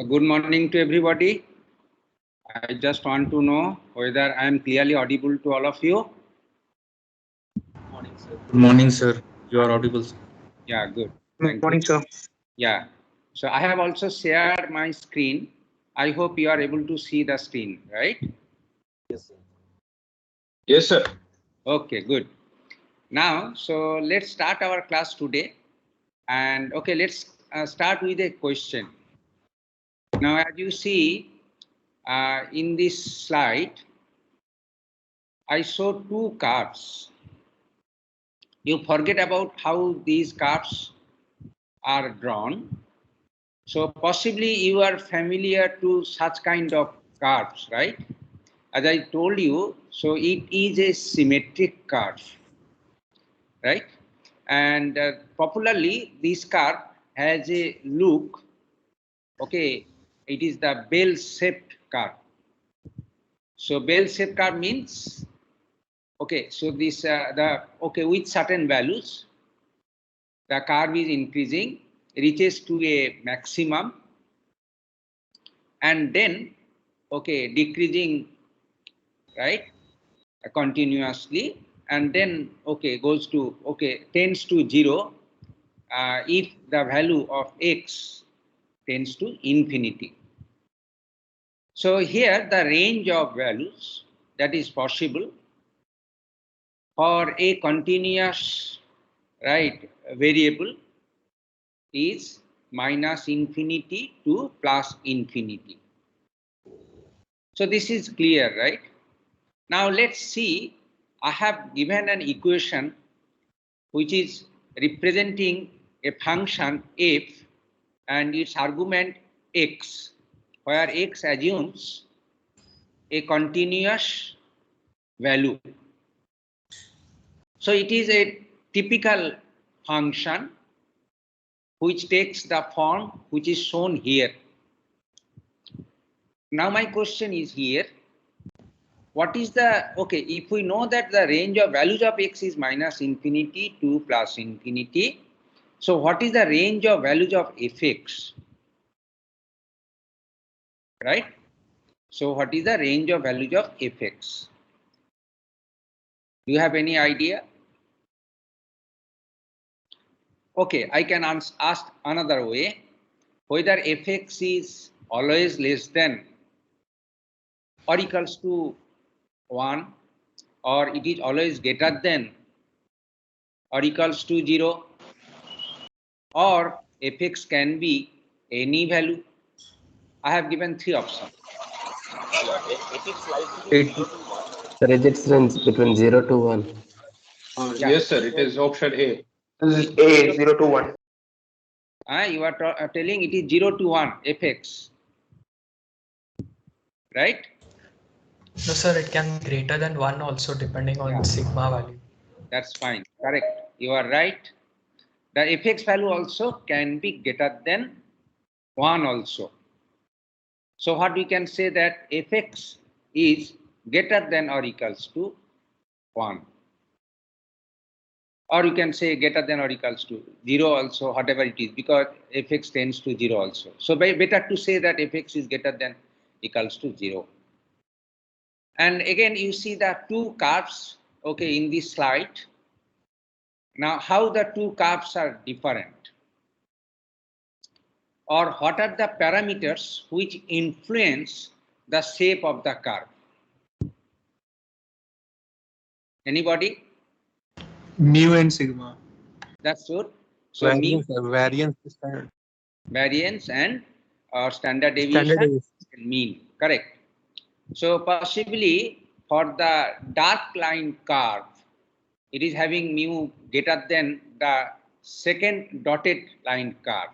Good morning to everybody. I just want to know whether I am clearly audible to all of you. Good morning, sir. You are audible, sir. Yeah, good. Good morning, sir. Yeah. So I have also shared my screen. I hope you are able to see the screen, right? Yes, sir. Yes, sir. Okay, good. Now, so let's start our class today. And okay, let's start with a question. Now, as you see in this slide, I show two curves. You forget about how these curves are drawn. So possibly you are familiar to such kind of curves, right? As I told you, so it is a symmetric curve, right? And popularly this curve has a look, okay, it is the bell-shaped curve. So bell-shaped curve means, okay, so this, with certain values, the curve is increasing, reaches to a maximum, and then, okay, decreasing, right, continuously, and then, okay, goes to, okay, tends to 0 if the value of x tends to infinity. So here the range of values that is possible for a continuous, right, variable is minus infinity to plus infinity. So this is clear, right? Now let's see, I have given an equation which is representing a function f and its argument x, where x assumes a continuous value. So it is a typical function which takes the form which is shown here. Now my question is here, what is the, okay, if we know that the range of values of x is minus infinity to plus infinity, so what is the range of values of fx, right? So what is the range of values of fx? Do you have any idea? Okay, I can ask another way, whether fx is always less than or equals to 1, or it is always greater than or equals to 0, or fx can be any value. I have given 3 options. Its range between 0 to 1. Yeah. Yes, sir. It is option A. A 0 to 1. You are telling it is 0 to 1 fx, right? No, sir, it can be greater than 1 also depending on sigma value. That's fine. Correct. You are right. The fx value also can be greater than 1 also. So what we can say that fx is greater than or equals to 1. Or you can say greater than or equals to 0 also, whatever it is, because fx tends to 0 also. So better to say that fx is greater than equals to 0. And again, you see the two curves, okay, in this slide. Now, how the two curves are different? Or what are the parameters which influence the shape of the curve? Anybody? Mu and sigma. That's good. So Variance and standard deviation and mean. Correct. So possibly for the dark line curve, it is having mu greater than the second dotted line curve,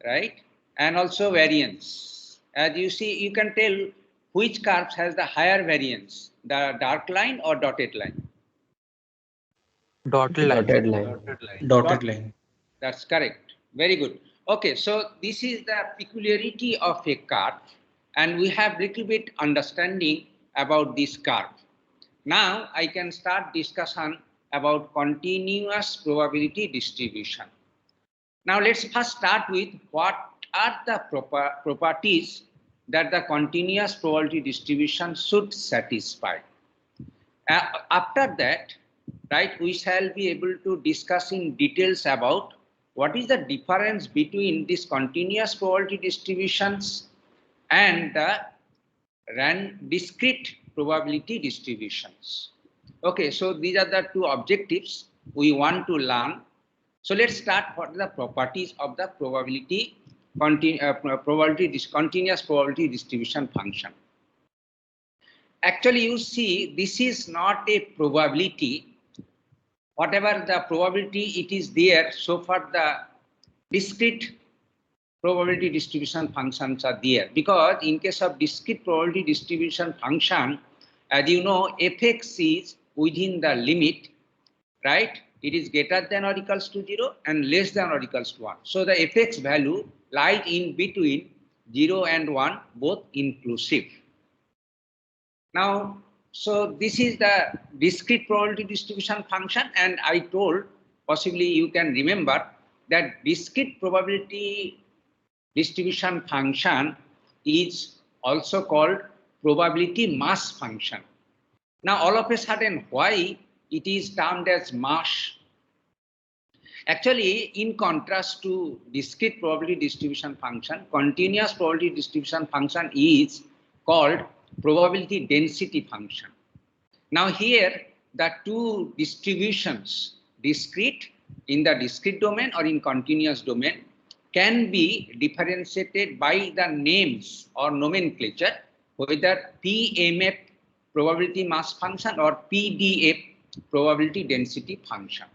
right? And also variance. As you see, you can tell which curves has the higher variance, the dark line or dotted line. Dotted line. Dotted line. That's correct. Very good. Okay, so this is the peculiarity of a curve, and we have little bit understanding about this curve. Now I can start discussion about continuous probability distribution. Now let's first start with what are the properties that the continuous probability distribution should satisfy. After that, right, we shall be able to discuss in details about what is the difference between these continuous probability distributions and the discrete probability distributions. Okay, so these are the two objectives we want to learn. So let's start what are the properties of the continuous probability distribution function. Actually, you see, this is not a probability. Whatever the probability it is there, so far the discrete probability distribution functions are there, because in case of discrete probability distribution function, as you know, fx is within the limit, right? It is greater than or equals to 0 and less than or equals to 1. So the fx value lies in between 0 and 1, both inclusive. Now, so this is the discrete probability distribution function, and I told, possibly you can remember, that discrete probability distribution function is also called probability mass function. Now, all of a sudden, why it is termed as mass? Actually, in contrast to discrete probability distribution function, continuous probability distribution function is called probability density function. Now here, the two distributions, discrete in the discrete domain or in continuous domain, can be differentiated by the names or nomenclature, whether PMF probability mass function or PDF probability density function.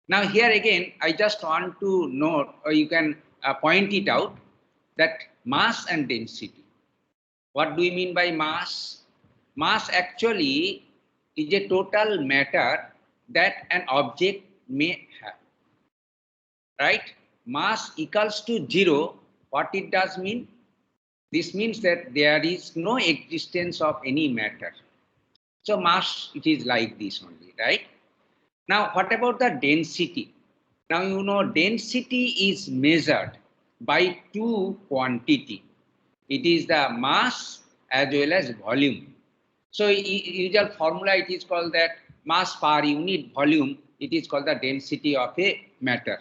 Now here again, I just want to note, or you can point it out, that mass and density. What do we mean by mass? Mass actually is a total matter that an object may have, right? Mass equals to 0. What it does mean? This means that there is no existence of any matter. So mass, it is like this only, right? Now, what about the density? Now, you know, density is measured by two quantity. It is the mass as well as volume. So, usual formula, it is called that mass per unit volume. It is called the density of a matter.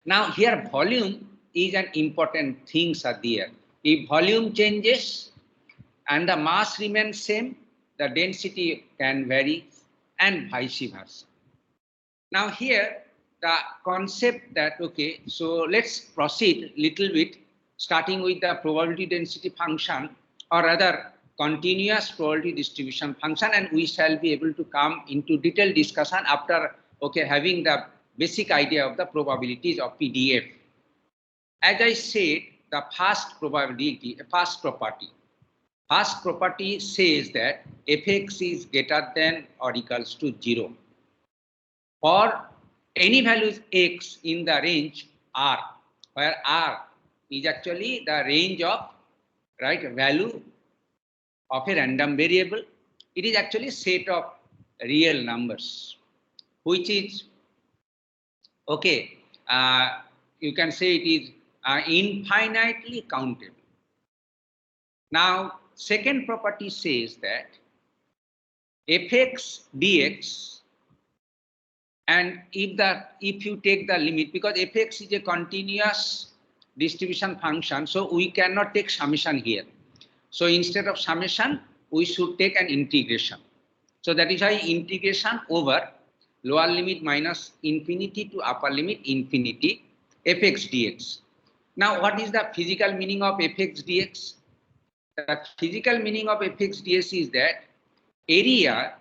Now, here volume is an important thing are there. If volume changes and the mass remains same, the density can vary, and vice versa. Now here, the concept that, okay, so let's proceed little bit, starting with the probability density function, or rather continuous probability distribution function, and we shall be able to come into detailed discussion after, okay, having the basic idea of the probabilities of PDF. As I said, the first probability, first property says that fx is greater than or equals to 0 for any values x in the range R, where R is actually the range of, right, value of a random variable. It is actually set of real numbers, which is, okay, you can say it is infinitely countable. Now, second property says that fx dx, and if you take the limit, because fx is a continuous distribution function, so we cannot take summation here. So instead of summation, we should take an integration. So that is why integration over lower limit minus infinity to upper limit infinity fx dx. Now, what is the physical meaning of fx dx? The physical meaning of fx ds is that area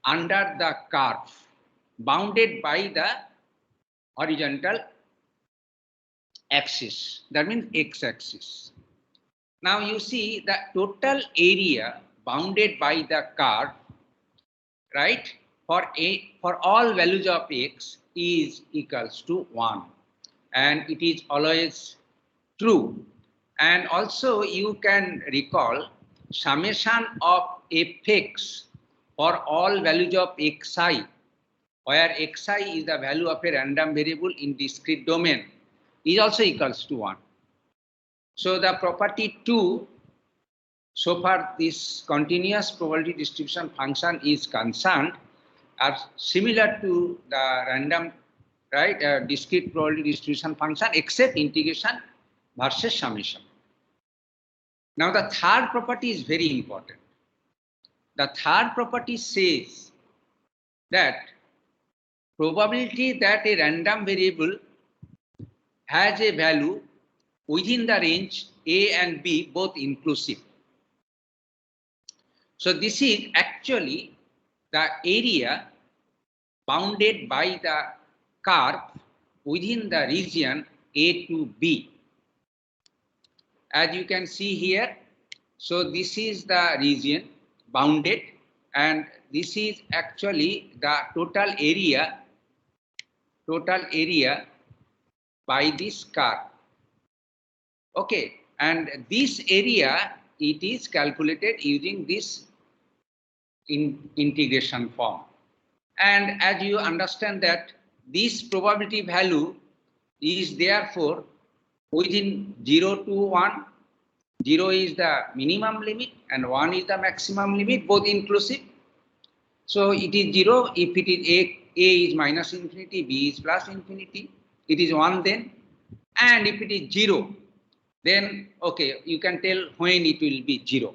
under the curve bounded by the horizontal axis, that means x-axis. Now you see the total area bounded by the curve, right, for all values of x is equals to 1, and it is always true. And also you can recall summation of fx for all values of xi, where xi is the value of a random variable in discrete domain, is also equals to 1. So the property 2, so far this continuous probability distribution function is concerned, are similar to the random, right, discrete probability distribution function, except integration versus summation. Now the third property is very important. The third property says that probability that a random variable has a value within the range A and B, both inclusive. So this is actually the area bounded by the curve within the region A to B. As you can see here, so this is the region bounded, and this is actually the total area by this curve. Okay, and this area, it is calculated using this integration form. And as you understand that this probability value is therefore within 0 to 1. 0 is the minimum limit and 1 is the maximum limit, both inclusive. So it is 0 if it is A is minus infinity, B is plus infinity. It is 1 then. And if it is 0, then okay, you can tell when it will be 0.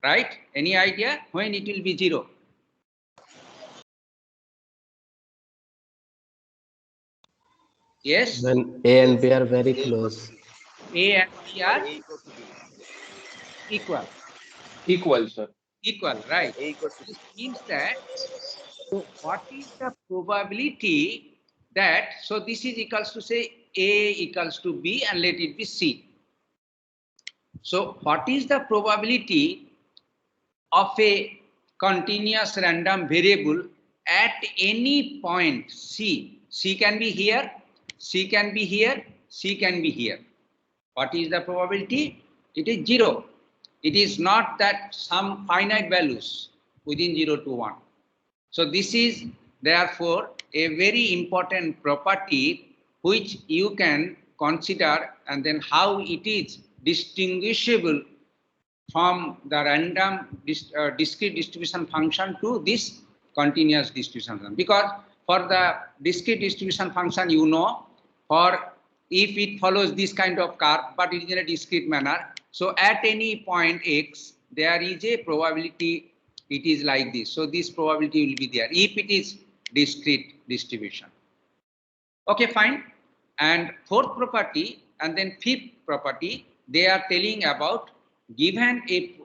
Right? Any idea when it will be 0? Yes? When A and B are very close. A and B are equal. Equal, sir. Equal, right? This means that, so what is the probability that, so this is equals to say A equals to B and let it be C. So what is the probability of a continuous random variable at any point C? C can be here, C can be here, C can be here. What is the probability? It is 0. It is not that some finite values within 0 to 1. So this is therefore a very important property which you can consider, and then how it is distinguishable from the random discrete distribution function to this continuous distribution function. Because for the discrete distribution function, you know, for if it follows this kind of curve, but it is in a discrete manner, so at any point x, there is a probability it is like this. So this probability will be there if it is discrete distribution. Okay, fine. And fourth property and then fifth property, they are telling about given a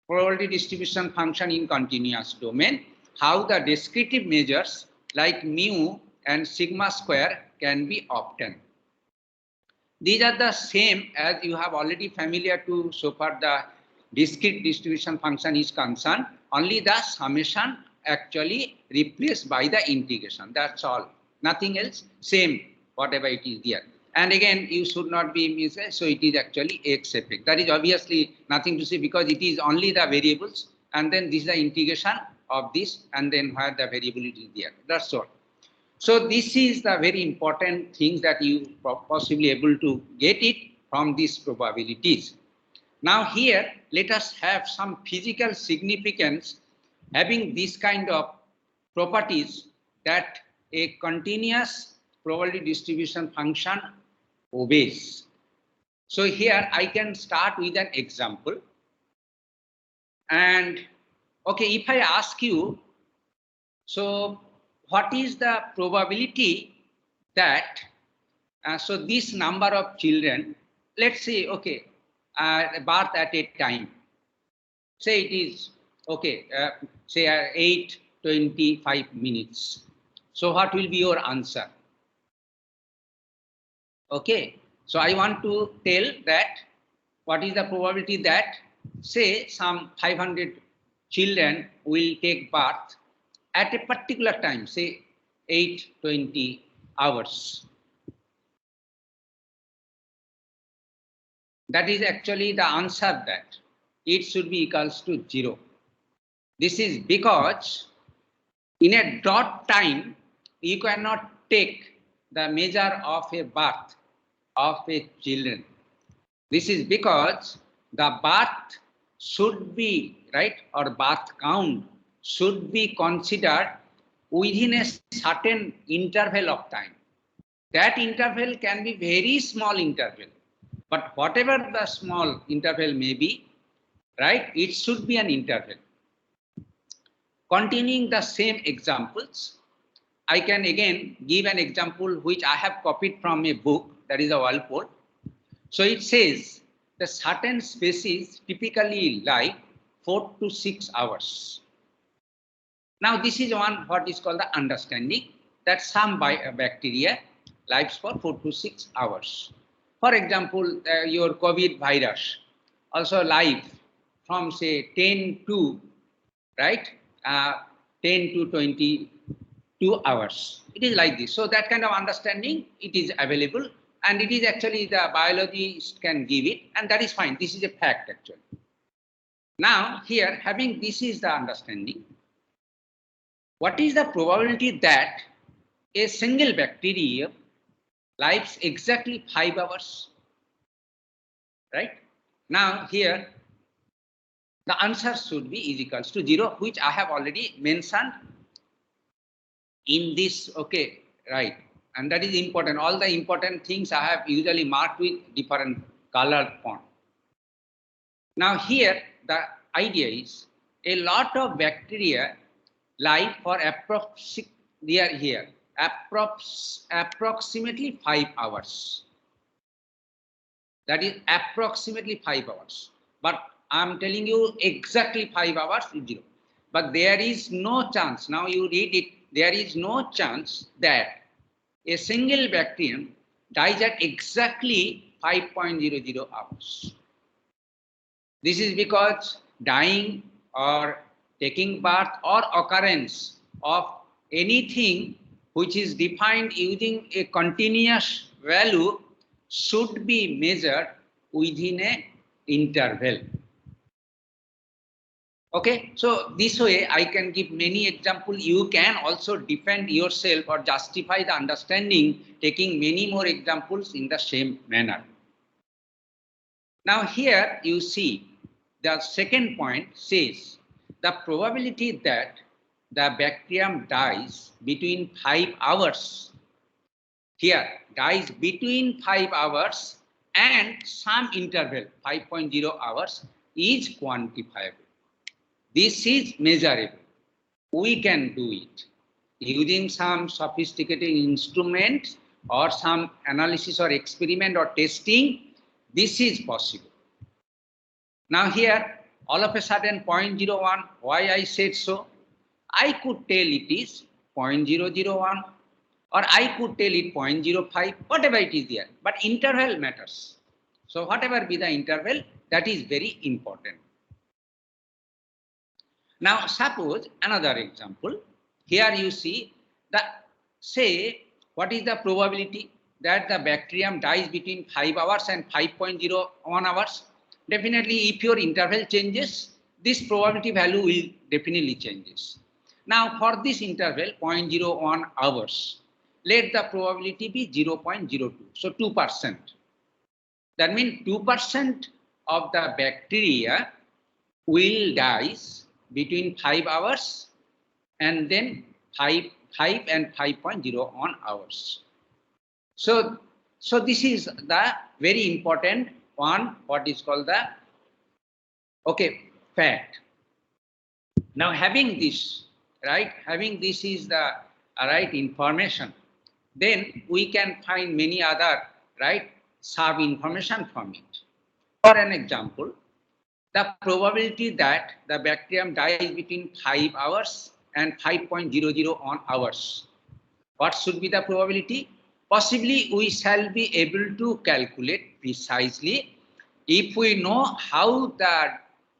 probability distribution function in continuous domain, how the descriptive measures like mu and sigma square can be obtained. These are the same as you have already familiar to so far the discrete distribution function is concerned, only the summation actually replaced by the integration. That's all, nothing else, same whatever it is there. And again, you should not be misled, so it is actually x effect. That is obviously nothing to say because it is only the variables, and then this is the integration of this, and then where the variability is there. That's all. So this is the very important thing that you possibly able to get it from these probabilities. Now here, let us have some physical significance having this kind of properties that a continuous probability distribution function obeys. So here I can start with an example. And okay, if I ask you, so what is the probability that, so this number of children, let's say, okay, birth at a time, say it is, okay, say 8:25 minutes. So what will be your answer? Okay, so I want to tell that what is the probability that, say, some 500 children will take birth at a particular time, say 8:20 hours. That is actually the answer that it should be equals to 0. This is because in a dot time, you cannot take the measure of a birth of a children. This is because the birth should be, right, or birth count should be considered within a certain interval of time. That interval can be very small interval, but whatever the small interval may be, right, it should be an interval. Continuing the same examples, I can again give an example which I have copied from a book, that is a Walpole. So it says the certain species typically live 4 to 6 hours. Now this is one what is called the understanding that some bacteria lives for 4 to 6 hours. For example, your COVID virus also live from say 10 to, right, 10 to 22 hours. It is like this. So that kind of understanding, it is available, and it is actually the biologist can give it, and that is fine. This is a fact actually. Now here, having this is the understanding, what is the probability that a single bacteria lives exactly 5 hours? Right? Now here, the answer should be is equals to 0, which I have already mentioned in this, okay, right? And that is important. All the important things I have usually marked with different colored font. Now here, the idea is a lot of bacteria live for approximately 5 hours. That is approximately 5 hours. But I'm telling you exactly 5 hours is 0. But there is no chance, now you read it, there is no chance that a single bacterium dies at exactly 5.00 hours. This is because dying or taking birth or occurrence of anything which is defined using a continuous value should be measured within an interval. Okay, so this way I can give many examples. You can also defend yourself or justify the understanding taking many more examples in the same manner. Now here you see the second point says the probability that the bacterium dies between 5 hours, here dies between 5 hours and some interval 5.0 hours is quantifiable. This is measurable. We can do it using some sophisticated instruments or some analysis or experiment or testing. This is possible. Now here, all of a sudden 0.01, why I said so? I could tell it is 0.001 or I could tell it 0.05, whatever it is there, but interval matters. So whatever be the interval, that is very important. Now suppose another example, here you see that, say, what is the probability that the bacterium dies between 5 hours and 5.01 hours? Definitely if your interval changes, this probability value will definitely changes. Now for this interval 0.01 hours, let the probability be 0.02, so 2%. That means 2% of the bacteria will die between 5 hours and then 5 and 5.01 hours. So this is the very important one, what is called the, okay, fact. Now having this, right, having this is the right information, then we can find many other, right, sub information from it. For an example, the probability that the bacterium dies between 5 hours and 5.001 hours. What should be the probability? Possibly we shall be able to calculate precisely if we know how the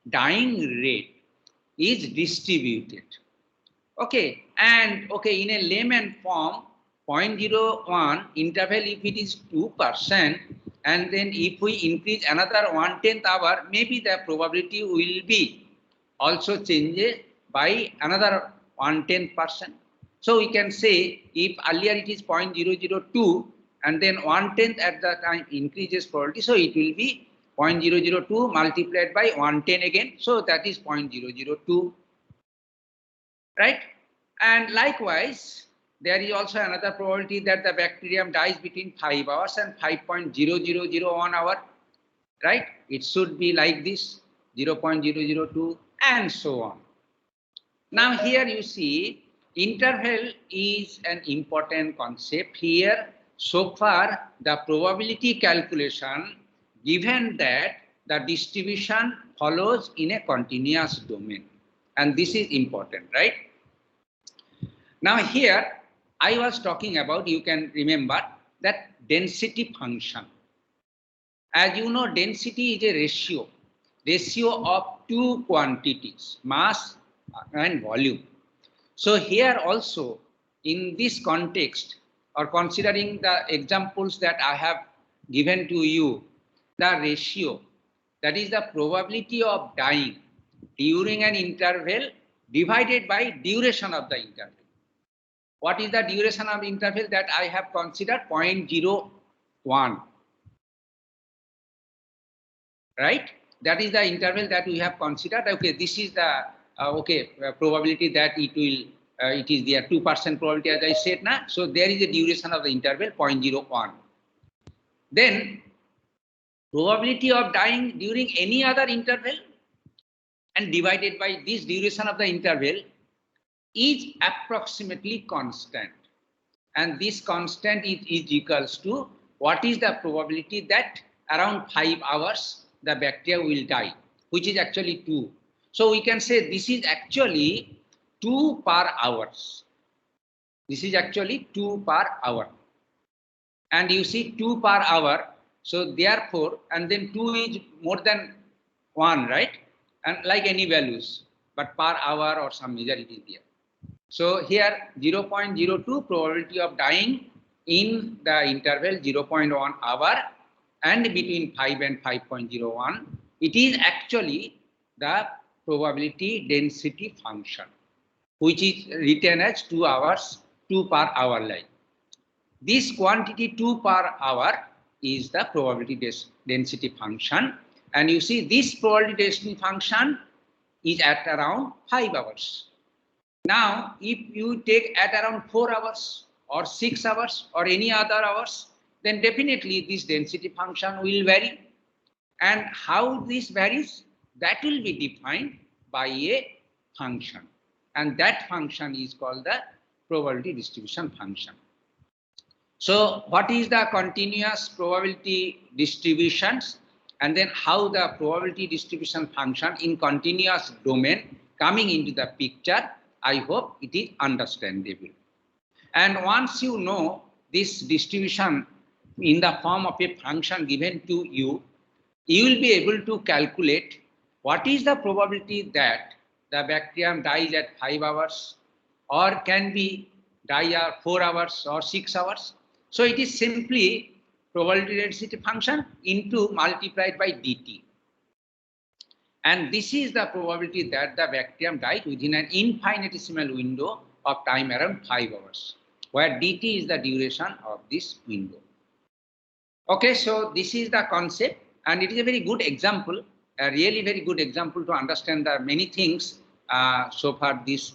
dying rate is distributed. Okay, and okay, in a layman form, 0.01 interval, if it is 2%, and then if we increase another 1/10 hour, maybe the probability will be also changed by another 1/10%. So we can say if earlier it is 0.002 and then 1/10 at the time increases probability, so it will be 0.002 multiplied by 110 again. So that is 0.002, right? And likewise, there is also another probability that the bacterium dies between 5 hours and 5.0001 hour, right? It should be like this, 0.002 and so on. Now here you see interval is an important concept here. So far the probability calculation, given that the distribution follows in a continuous domain, and this is important, right? Now here I was talking about, you can remember that density function. As you know, density is a ratio of two quantities, mass and volume. So here also in this context, or considering the examples that I have given to you, the ratio, that is the probability of dying during an interval divided by duration of the interval. What is the duration of interval that I have considered? 0.01. Right? That is the interval that we have considered. Okay, this is the probability that it will it is there 2% probability, as I said now. So there is a duration of the interval 0.01. Then probability of dying during any other interval and divided by this duration of the interval is approximately constant, and this constant is equals to what is the probability that around 5 hours the bacteria will die, which is actually 2. So we can say this is actually 2 per hour. This is actually 2 per hour. And you see 2 per hour. So therefore, and then 2 is more than 1, right? And like any values, but per hour or some measure it is there. So here 0.02 probability of dying in the interval 0.1 hour and between 5 and 5.01, it is actually the probability density function, which is written as 2 hours, 2 per hour like. This quantity 2 per hour is the probability density function, and you see this probability density function is at around 5 hours. Now, if you take at around 4 hours or 6 hours or any other hours, then definitely this density function will vary. And how this varies, that will be defined by a function. And that function is called the probability distribution function. So what is the continuous probability distributions, and then how the probability distribution function in continuous domain coming into the picture, I hope it is understandable. And once you know this distribution in the form of a function given to you, you will be able to calculate what is the probability that the bacterium dies at 5 hours or can be die at 4 hours or 6 hours. So it is simply probability density function into multiplied by dt. And this is the probability that the bacterium died within an infinitesimal window of time around 5 hours, where dt is the duration of this window. Okay, so this is the concept, and it is a very good example, a really very good example to understand the many things so far this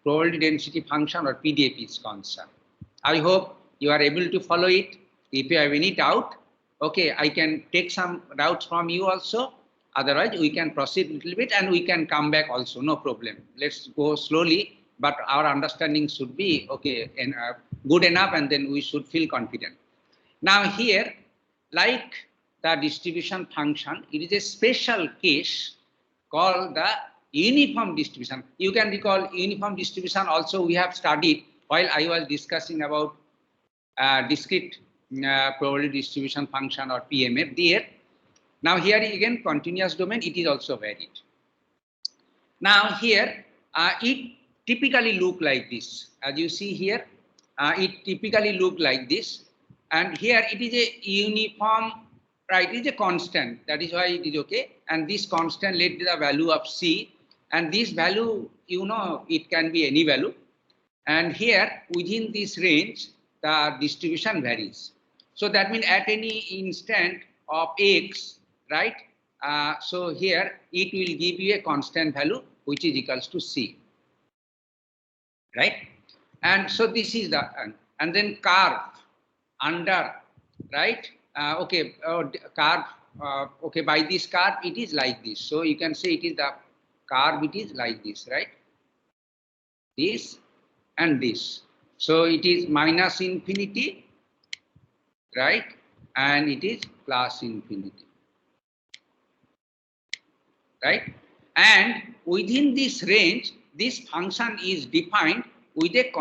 probability density function or PDF is concerned. I hope you are able to follow it. If you have any doubt, okay, I can take some doubts from you also. Otherwise, we can proceed a little bit and we can come back also, no problem. Let's go slowly, but our understanding should be okay and good enough, and then we should feel confident. Now here, like the distribution function, it is a special case called the uniform distribution. You can recall uniform distribution also we have studied while I was discussing about discrete probability distribution function or PMF there. Now here again continuous domain, it is also varied. Now here it typically look like this. As you see here, it typically look like this, and here it is a uniform, right? It is a constant. That is why it is okay. And this constant led to the value of C, and this value, you know, it can be any value. And here within this range, the distribution varies. So that means at any instant of x, right? So here it will give you a constant value which is equals to c, right? And so this is the and then curve under, right? Curve. Okay, by this curve it is like this. So you can say it is the curve. It is like this, right? This and this. So it is minus infinity, right? And it is plus infinity, right? And within this range, this function is defined with a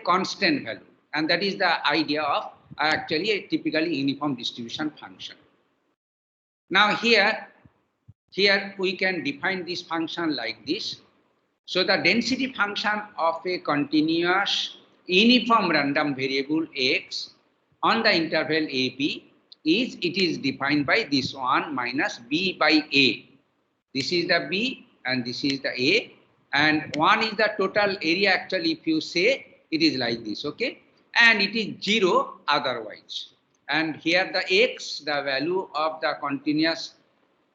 constant value, and that is the idea of actually a typically uniform distribution function. Now here we can define this function like this. So the density function of a continuous uniform random variable x on the interval ab is defined by this one minus b by a. This is the b and this is the a, and 1 is the total area. Actually, if you say it is like this, okay, and it is 0 otherwise. And here the x, the value of the continuous,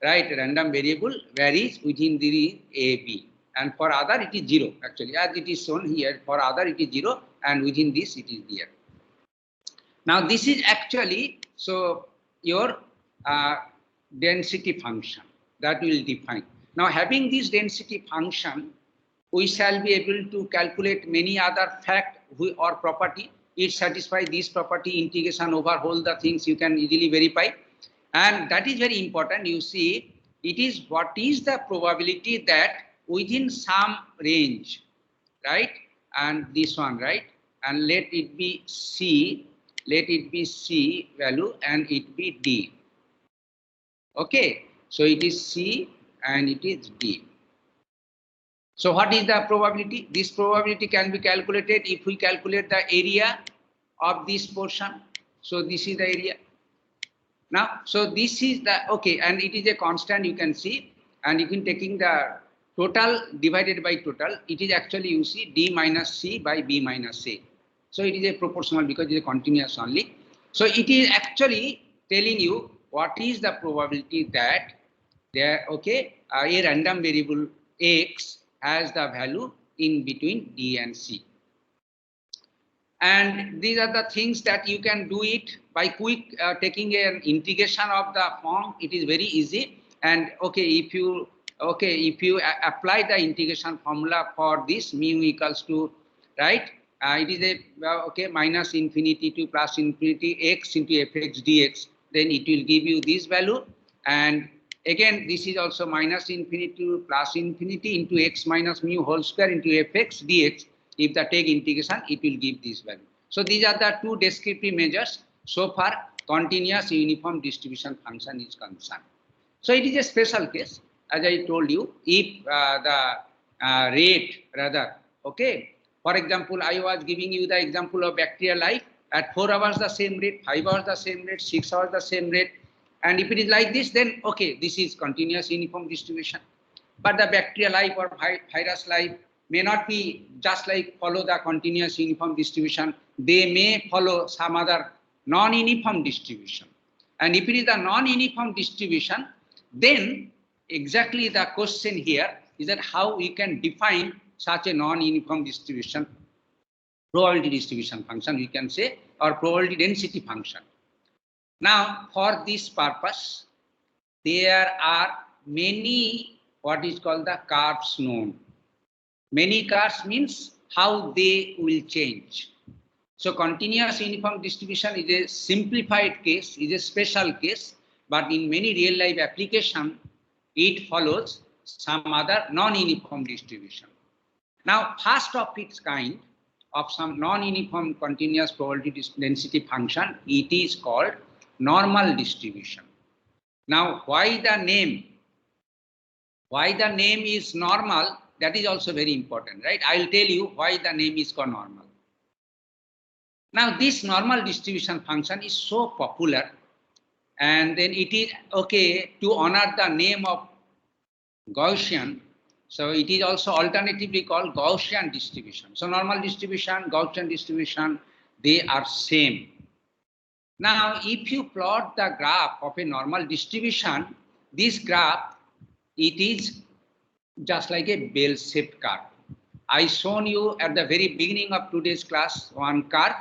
right, random variable varies within the ab, and for other it is 0 actually, as it is shown here. For other it is 0, and within this it is there. Now this is actually so your density function that will define. Now having this density function, we shall be able to calculate many other fact or property. It satisfies this property, integration over whole the things you can easily verify, and that is very important. You see, it is what is the probability that within some range, right, and this one, right, and let it be c, value, and it be d. Okay, so it is c and it is d. So what is the probability? This probability can be calculated if we calculate the area of this portion. So this is the area. Now, so this is the, okay, and it is a constant, you can see, and you can taking the total divided by total, it is actually, you see, d minus c by b minus a. So it is a proportional because it is a continuous only. So it is actually telling you what is the probability that there, okay, a random variable x has the value in between d and c. And these are the things that you can do it by quick taking an integration of the form. It is very easy. And okay, if you apply the integration formula for this, mu equals to, right, it is a okay, minus infinity to plus infinity x into fx dx, then it will give you this value. And again, this is also minus infinity to plus infinity into x minus mu whole square into fx dx. If the take integration, it will give this value. So these are the two descriptive measures so far continuous uniform distribution function is concerned. So it is a special case, as I told you, if the rate rather, okay. For example, I was giving you the example of bacterial life at 4 hours the same rate, 5 hours the same rate, 6 hours the same rate. And if it is like this, then okay, this is continuous uniform distribution. But the bacterial life or virus life may not be just like follow the continuous uniform distribution. They may follow some other non-uniform distribution. And if it is a non-uniform distribution, then exactly the question here is that how we can define such a non-uniform distribution, probability distribution function, we can say, or probability density function. Now, for this purpose, there are many what is called the curves known. Many curves means how they will change. So continuous uniform distribution is a simplified case, is a special case, but in many real life application, it follows some other non-uniform distribution. Now, first of its kind of some non-uniform continuous probability density function, it is called normal distribution. Now, why the name is normal, that is also very important, right? I will tell you why the name is called normal. Now, this normal distribution function is so popular, and then it is okay to honor the name of Gaussian. So it is also alternatively called Gaussian distribution. So normal distribution, Gaussian distribution, they are same. Now, if you plot the graph of a normal distribution, this graph, it is just like a bell-shaped curve. I shown you at the very beginning of today's class one curve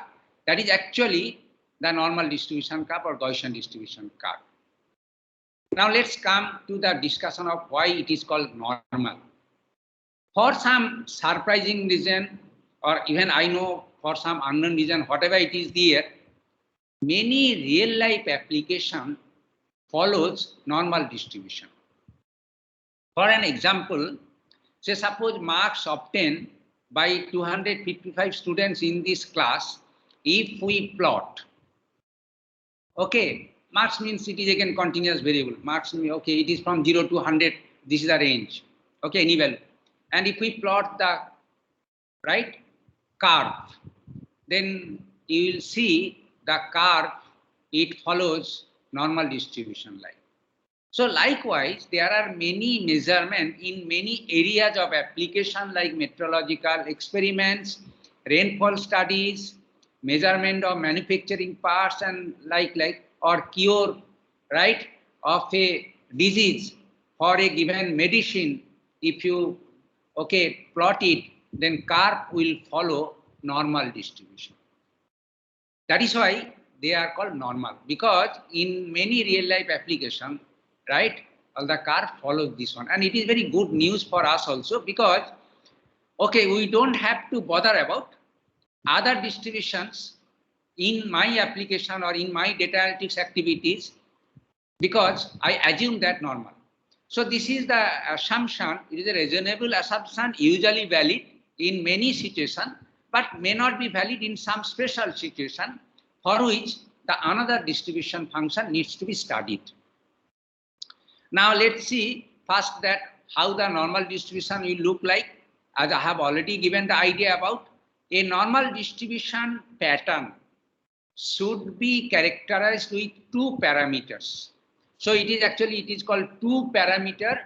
that is actually the normal distribution curve or Gaussian distribution curve. Now let's come to the discussion of why it is called normal. For some surprising reason, or even I know for some unknown reason, whatever it is there, many real life application follows normal distribution. For an example, say suppose marks obtained by 255 students in this class, if we plot, okay, marks means it is again continuous variable. Marks means, okay, it is from 0 to 100, this is the range, okay, any value. And if we plot the right curve, then you will see the curve, it follows normal distribution line. So likewise, there are many measurements in many areas of application like meteorological experiments, rainfall studies, measurement of manufacturing parts and like or cure, right, of a disease for a given medicine. If you, okay, plot it, then curve will follow normal distribution. That is why they are called normal, because in many real life application, right, all the curve follows this one. And it is very good news for us also, because, okay, we don't have to bother about other distributions in my application or in my data analytics activities, because I assume that normal. So this is the assumption. It is a reasonable assumption, usually valid in many situations, but may not be valid in some special situation for which the another distribution function needs to be studied. Now let's see first that how the normal distribution will look like. As I have already given the idea about, a normal distribution pattern should be characterized with two parameters. So it is actually, it is called two parameter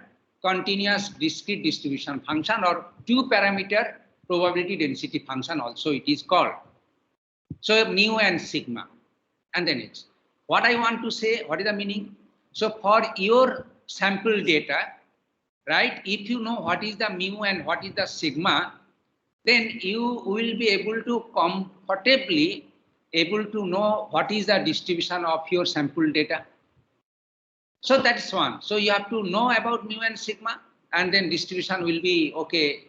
continuous discrete distribution function, or two parameter probability density function also it is called. So mu and sigma. And then it's what I want to say, what is the meaning? So for your sample data, right, if you know what is the mu and what is the sigma, then you will be able to comfortably able to know what is the distribution of your sample data. So that's one. So you have to know about mu and sigma, and then distribution will be, okay,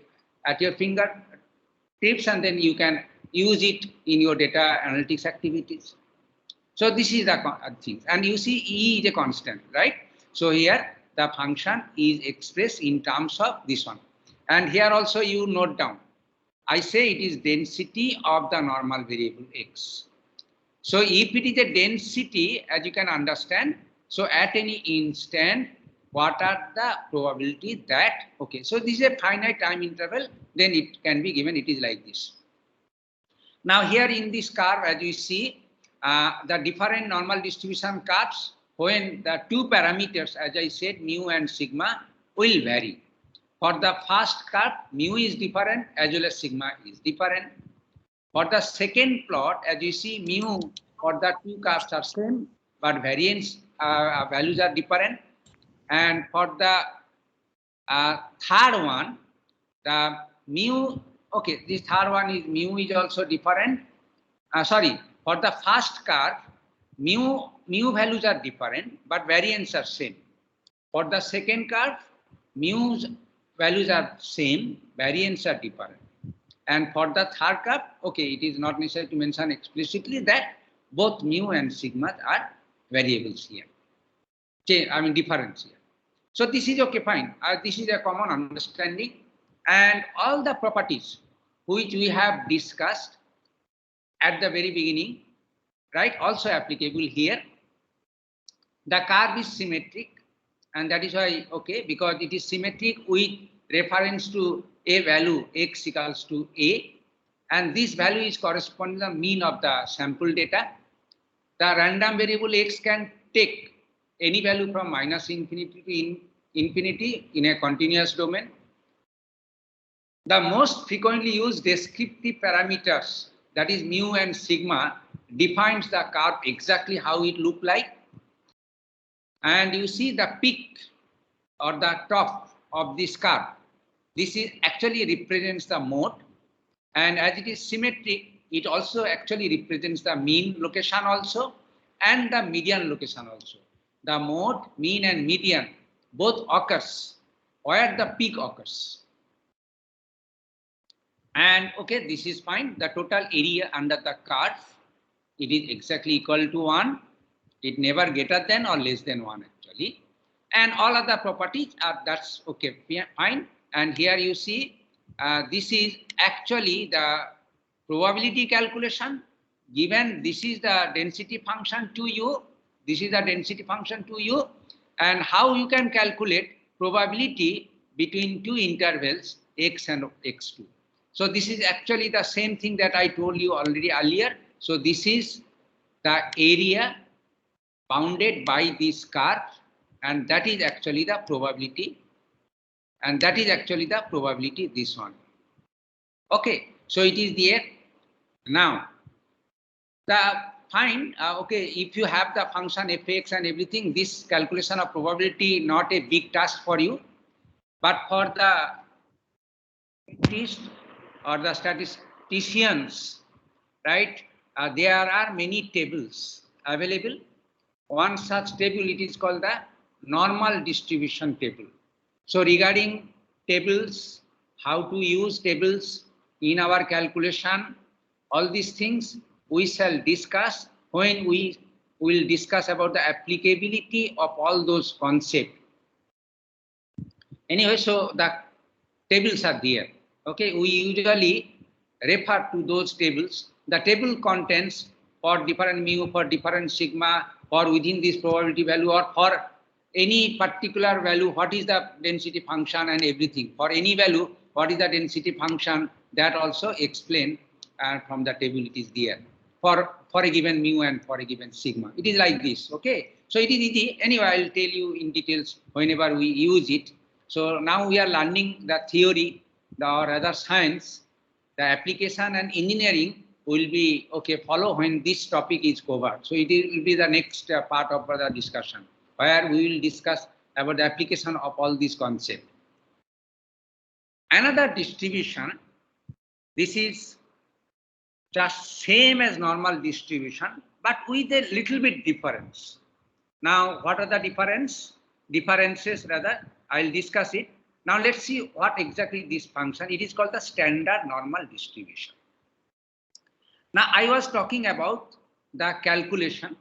at your fingertips, and then you can use it in your data analytics activities. So this is the thing. And you see E is a constant, right? So here the function is expressed in terms of this one. And here also you note down, I say it is density of the normal variable x. So if it is a density, as you can understand, so at any instant, what are the probability that, okay, so this is a finite time interval, then it can be given, it is like this. Now here in this curve, as you see, the different normal distribution curves, when the two parameters, as I said, mu and sigma, will vary. For the first curve, mu is different as well as sigma is different. For the second plot, as you see, mu for the two curves are same, but variance values are different. And for the third one, the mu, okay, this third one is mu is also different. Sorry, for the first curve, mu values are different, but variance are same. For the second curve, mu's values are same, variance are different. And for the third curve, okay, it is not necessary to mention explicitly that both mu and sigma are variables here. Okay, I mean difference here. So this is okay, fine. This is a common understanding, and all the properties which we have discussed at the very beginning, right, also applicable here. The curve is symmetric, and that is why, okay, because it is symmetric with reference to a value x equals to a, and this value is corresponding to the mean of the sample data. The random variable x can take any value from -infinity to infinity in a continuous domain. The most frequently used descriptive parameters, that is mu and sigma, defines the curve exactly how it look like. And you see the peak or the top of this curve. This is actually represents the mode, and as it is symmetric, it also actually represents the mean location also and the median location also. The mode, mean and median both occurs where the peak occurs. And okay, this is fine. The total area under the curve, it is exactly equal to 1. It never greater than or less than 1 actually. And all other properties are, that's okay, fine. And here you see, this is actually the probability calculation. Given this is the density function to you, this is the density function to you, and how you can calculate probability between two intervals x and x2. So this is actually the same thing that I told you already earlier. So this is the area bounded by this curve, and that is actually the probability, and that is actually the probability, this one. Okay, so it is there. Now the find, okay, if you have the function fx and everything, this calculation of probability not a big task for you, but for the scientists or the statisticians, right, there are many tables available. One such table, it is called the normal distribution table. So regarding tables, how to use tables in our calculation, all these things we shall discuss when we will discuss about the applicability of all those concepts. Anyway, so the tables are there. Okay, we usually refer to those tables. The table contains for different mu, for different sigma, or within this probability value, or for any particular value, what is the density function and everything. For any value, what is the density function, that also explained from the table, it is there. For a given mu and for a given sigma. It is like this, okay? So it is easy. Anyway, I will tell you in details whenever we use it. So now we are learning the theory, or rather science. The application and engineering will be, okay, follow when this topic is covered. So it will be the next part of the discussion, where we will discuss about the application of all these concepts. Another distribution, this is just same as normal distribution, but with a little bit difference. Now, what are the differences rather? I'll discuss it. Now let's see what exactly this function. It is called the standard normal distribution. Now I was talking about the calculation.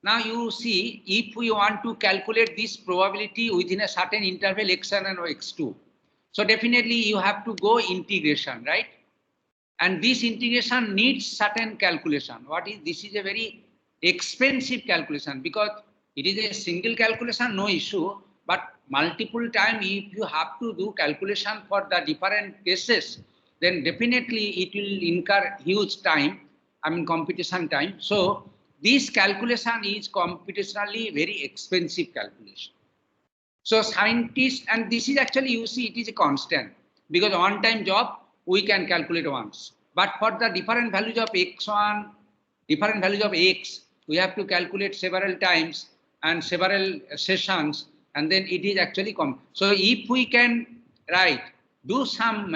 Now you see, if we want to calculate this probability within a certain interval x1 and x2, so definitely you have to go integration, right? And this integration needs certain calculation. This is a very expensive calculation, because it is a single calculation, no issue, but multiple time if you have to do calculation for the different cases, then definitely it will incur huge time, computation time. So this calculation is computationally very expensive calculation. So scientists, and this is actually, you see, it is a constant, because one-time job we can calculate once. But for the different values of x1, different values of x, we have to calculate several times and several sessions, and then it is actually so if we can do some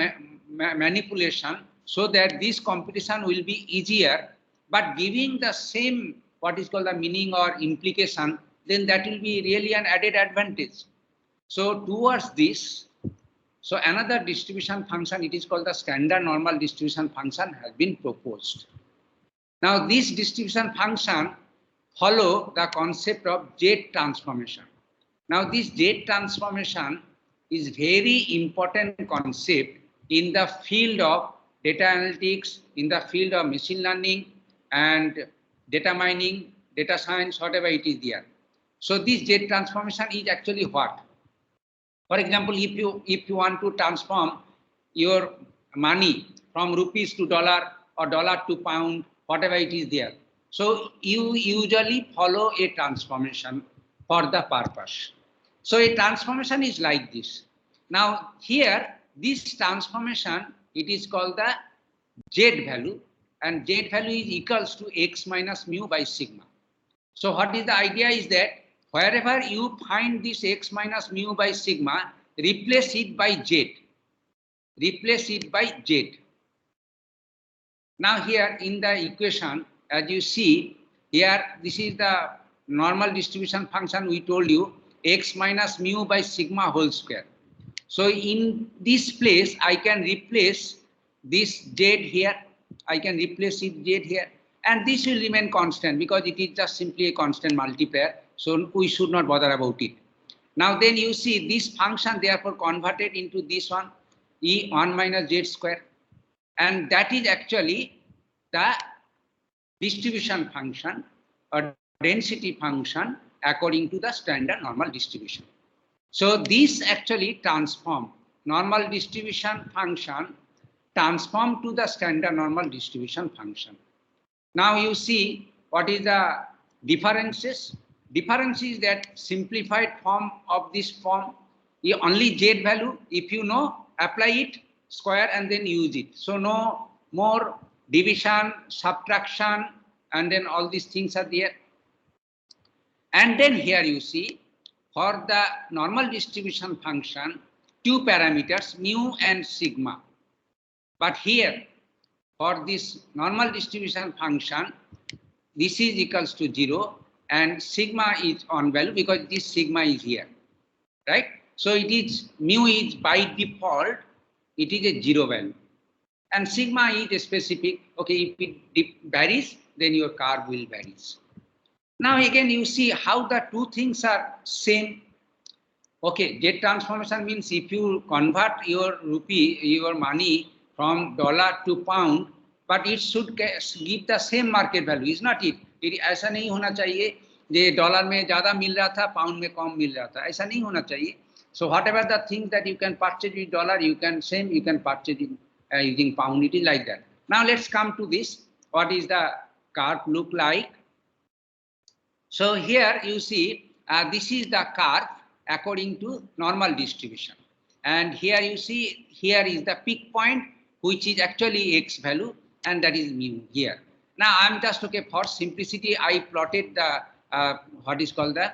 manipulation so that this computation will be easier, but giving the same what is called the meaning or implication, then that will be really an added advantage. So towards this, so another distribution function, it is called the standard normal distribution function, has been proposed. Now this distribution function follow the concept of Z transformation. Now this Z transformation is very important concept in the field of data analytics, in the field of machine learning and data mining, data science, whatever it is there. So this Z transformation is actually what? For example, if you want to transform your money from rupees to dollar or dollar to pound, whatever it is there. So you usually follow a transformation for the purpose. So a transformation is like this. Now here, this transformation, it is called the Z value, and Z value is equals to x minus mu by sigma. So what is the idea is that wherever you find this x minus mu by sigma, replace it by Z. Replace it by Z. Now here in the equation, as you see here, this is the normal distribution function we told you, x minus mu by sigma whole square. So in this place, I can replace this Z here. I can replace it Z here. And this will remain constant because it is just simply a constant multiplier. So we should not bother about it. Now then you see this function therefore converted into this one, E1 minus Z square. And that is actually the distribution function or density function according to the standard normal distribution. So this actually transform normal distribution function transform to the standard normal distribution function. Now you see what is the differences. Difference is that simplified form of this form, only Z value, if you know, apply it, square and then use it. So no more division, subtraction, and then all these things are there. And then here you see for the normal distribution function, two parameters, mu and sigma. But here for this normal distribution function, this is equals to 0 and sigma is on value because this sigma is here, right? So it is mu is by default, it is a 0 value. And sigma is a specific, okay, if it varies, then your curve will vary. Now again you see how the two things are same. Okay, Z transformation means if you convert your rupee, your money from dollar to pound, but it should give the same market value, is not it? ऐसा नहीं होना चाहिए जे dollar में ज़्यादा मिल रहा था, pound में कम मिल रहा था, ऐसा नहीं होना चाहिए. So whatever the things that you can purchase with dollar, you can purchase in using pound. It is like that. Now let's come to this. What is the curve look like? So here you see this is the curve according to normal distribution, and here you see here is the peak point which is actually x value, and that is mu here. Now I'm just okay for simplicity I plotted the what is called the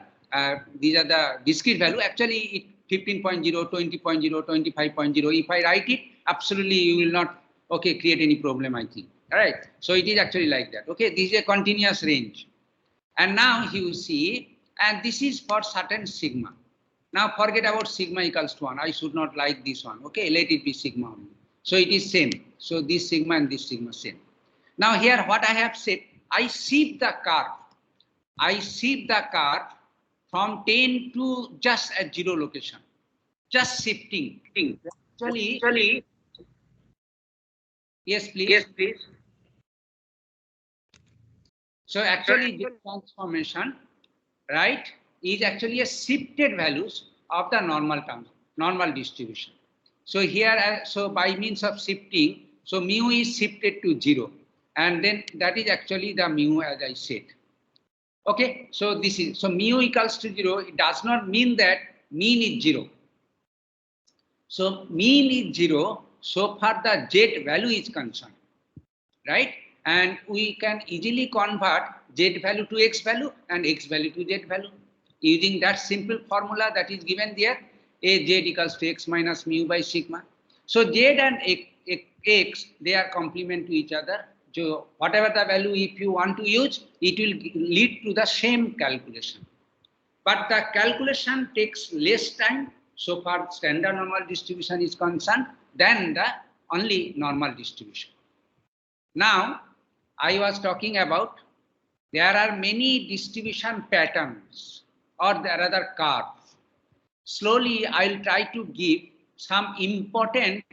these are the discrete value. Actually it 15.0, 20.0, 25.0. If I write it, absolutely you will not create any problem, I think. All right. So it is actually like that. Okay, this is a continuous range. And now you see, and this is for certain sigma. Now forget about sigma equals to 1. I should not like this one. Okay, let it be sigma only. So it is same. So this sigma and this sigma same. Now here what I have said, I shift the curve. I shift the curve from 10 to just at 0 location. Just shifting. Actually, yes, please. Yes, please. So actually this transformation, right, is actually a shifted values of the normal distribution. So here, so by means of shifting, so mu is shifted to 0, and then that is actually the mu as I said. Okay, so this is, so mu equals to 0, it does not mean that mean is 0. So mean is 0 so far the Z value is concerned, right? And we can easily convert Z value to X value and X value to Z value using that simple formula that is given there, a Z equals to X minus mu by sigma. So Z and X, they are complement to each other. So whatever the value if you want to use, it will lead to the same calculation. But the calculation takes less time so far standard normal distribution is concerned than the only normal distribution. Now, I was talking about there are many distribution patterns or there are other curves. Slowly, I will try to give some important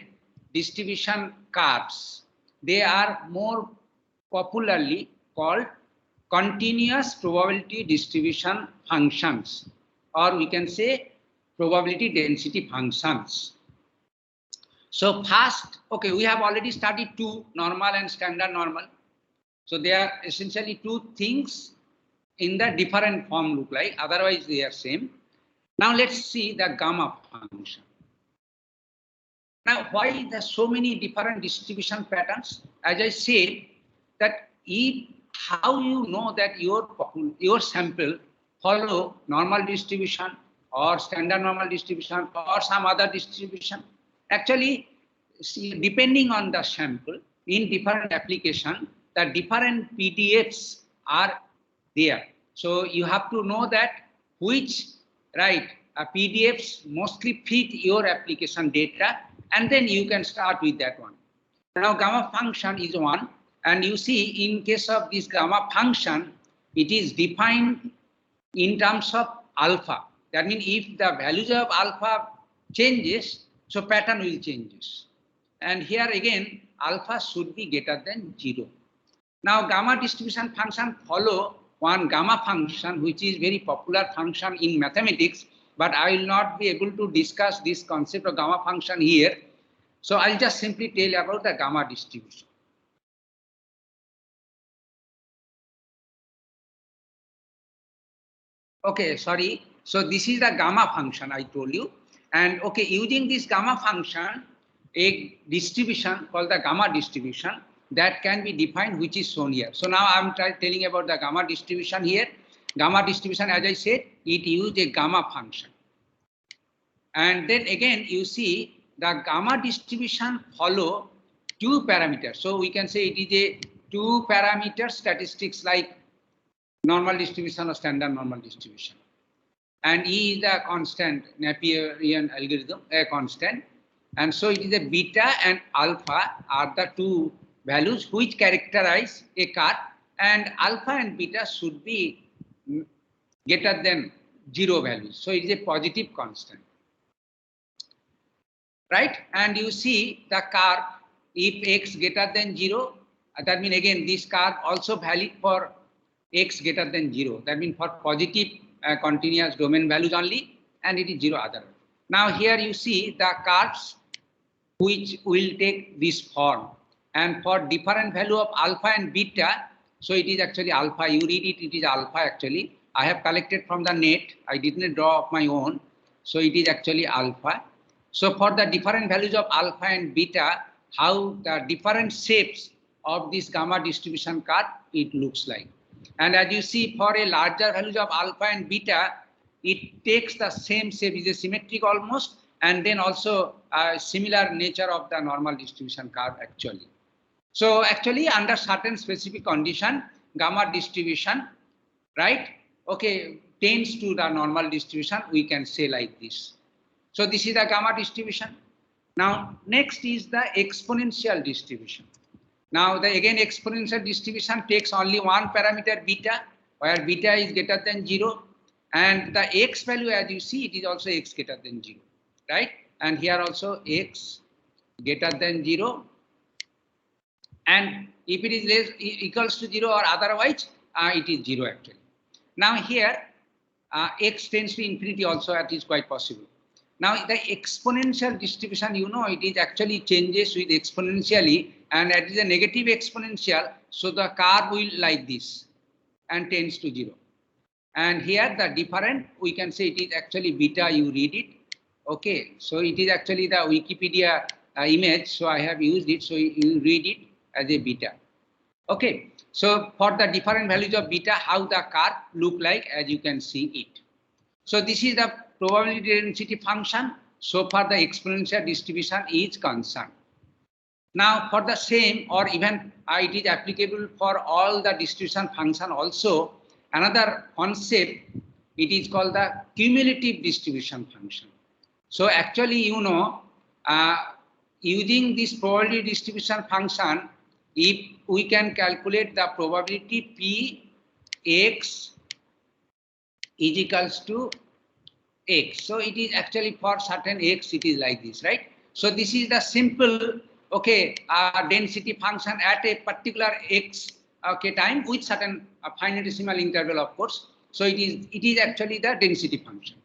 distribution curves. They are more popularly called continuous probability distribution functions, or we can say probability density functions. So first, okay, we have already studied two, normal and standard normal. So they are essentially two things in the different form look like, otherwise they are same. Now let's see the gamma function. Now, why there's so many different distribution patterns? As I said, that if how you know that your sample follow normal distribution or standard normal distribution or some other distribution. Actually, see, depending on the sample in different application, the different PDFs are there. So you have to know that which PDFs mostly fit your application data, and then you can start with that one. Now gamma function is one, and you see in case of this gamma function, it is defined in terms of alpha. That means if the values of alpha changes, so pattern will changes. And here again, alpha should be greater than 0. Now gamma distribution function follow one gamma function, which is very popular function in mathematics, but I will not be able to discuss this concept of gamma function here. So I'll just simply tell you about the gamma distribution. Okay, sorry. So this is the gamma function I told you. And okay, using this gamma function, a distribution called the gamma distribution that can be defined, which is shown here. So now I'm telling about the gamma distribution here. Gamma distribution, as I said, it used a gamma function. And then again, you see the gamma distribution follow two parameters. So we can say it is a two parameter statistics like normal distribution or standard normal distribution. And E is the constant, Napierian algorithm, a constant. And so it is a beta and alpha are the two values which characterize a curve, and alpha and beta should be greater than 0 values. So it is a positive constant. Right? And you see the curve, if x greater than 0, that means again this curve also valid for x greater than 0. That means for positive continuous domain values only, and it is 0 other. Now here you see the curves which will take this form, and for different value of alpha and beta, so it is actually alpha. You read it, it is alpha actually. I have collected from the net. I didn't draw of my own. So it is actually alpha. So for the different values of alpha and beta, how the different shapes of this gamma distribution curve it looks like. And as you see, for a larger values of alpha and beta, it takes the same shape, is a symmetric almost, and then also similar nature of the normal distribution curve actually. So actually under certain specific condition, gamma distribution, right? Okay, tends to the normal distribution, we can say like this. So this is the gamma distribution. Now next is the exponential distribution. Now the again exponential distribution takes only one parameter beta, where beta is greater than 0, and the x value, as you see, it is also x greater than 0, right? And here also x greater than 0, and if it is less equals to 0 or otherwise, it is 0 actually. Now here x tends to infinity also, that is quite possible. Now the exponential distribution, you know, it is actually changes with exponentially, and it is a negative exponential, so the curve will like this and tends to 0. And here the different, we can say it is actually beta, you read it. Okay, so it is actually the Wikipedia image, so I have used it, so you read it as a beta. Okay, so for the different values of beta, how the curve look like, as you can see it. So this is the probability density function, so far the exponential distribution is concerned. Now for the same, or even it is applicable for all the distribution function also, another concept, it is called the cumulative distribution function. So actually, you know, using this probability distribution function, if we can calculate the probability p x is equals to x. So it is actually for certain x, it is like this, right? So this is the simple, okay, density function at a particular x, okay, time with certain finitesimal interval, of course. So it is actually the density function.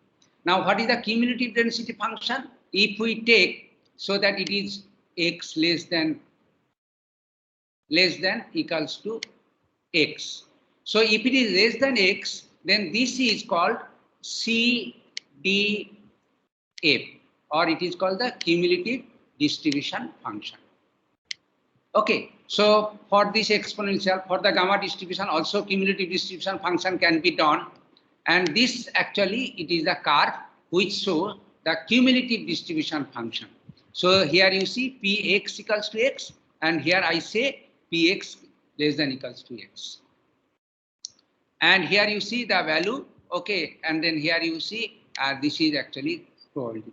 Now what is the cumulative density function? If we take so that it is x less than equals to x. So if it is less than x, then this is called CDF, or it is called the cumulative distribution function. Okay, so for this exponential, for the gamma distribution, also cumulative distribution function can be done. And this actually, it is a curve which shows the cumulative distribution function. So here you see Px equals to x, and here I say Px less than equals to x. And here you see the value, okay, and then here you see this is actually probability.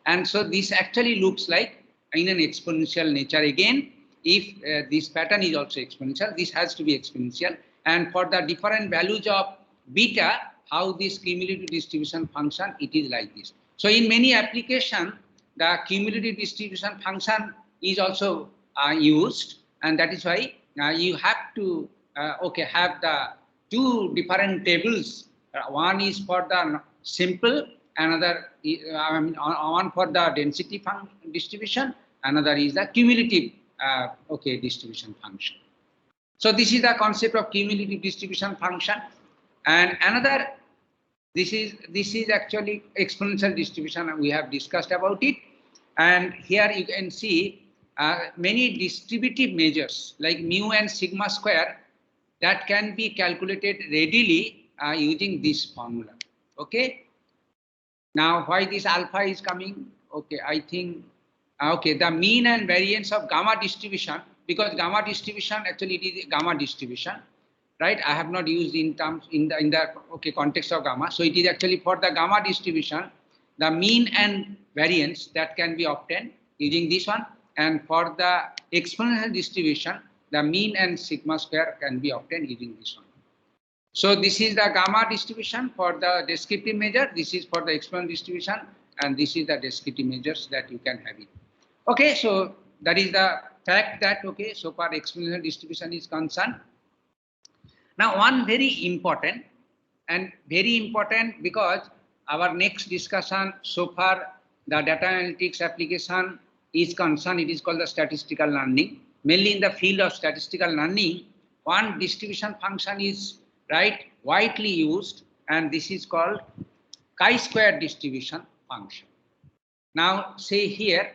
And so this actually looks like in an exponential nature again. If this pattern is also exponential, this has to be exponential. And for the different values of beta, how this cumulative distribution function, it is like this. So in many applications, the cumulative distribution function is also used, and that is why you have to have the two different tables. One is for the simple, another one for the density distribution, another is the cumulative distribution function. So this is the concept of cumulative distribution function. And another, this is actually exponential distribution, and we have discussed about it. And here you can see many distributive measures like mu and sigma square that can be calculated readily using this formula. Okay. Now, why this alpha is coming? Okay, I think the mean and variance of gamma distribution, because gamma distribution actually it is gamma distribution, right? I have not used in terms in the context of gamma. So it is actually for the gamma distribution, the mean and variance that can be obtained using this one, and for the exponential distribution, the mean and sigma square can be obtained using this one. So this is the gamma distribution for the descriptive measure. This is for the exponential distribution, and this is the descriptive measures that you can have it. Okay, so that is the fact that so far exponential distribution is concerned. Now, one very important because our next discussion so far the data analytics application is concerned, it is called the statistical learning. Mainly in the field of statistical learning, one distribution function is widely used, and this is called chi-square distribution function. Now, say here,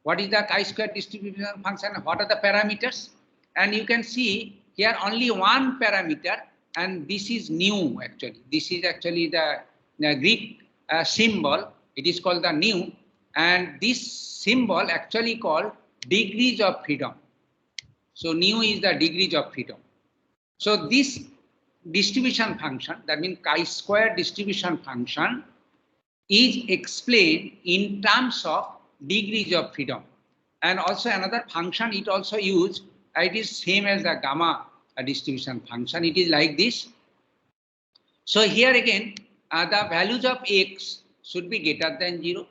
what is the chi-square distribution function? What are the parameters? And you can see here only one parameter, and this is nu actually. This is actually the Greek symbol. It is called the nu, and this symbol actually called degrees of freedom. So nu is the degrees of freedom. So this distribution function, that means chi-square distribution function, is explained in terms of degrees of freedom. And also another function it also used, it is same as the gamma distribution function. It is like this. So here again, the values of x should be greater than 0.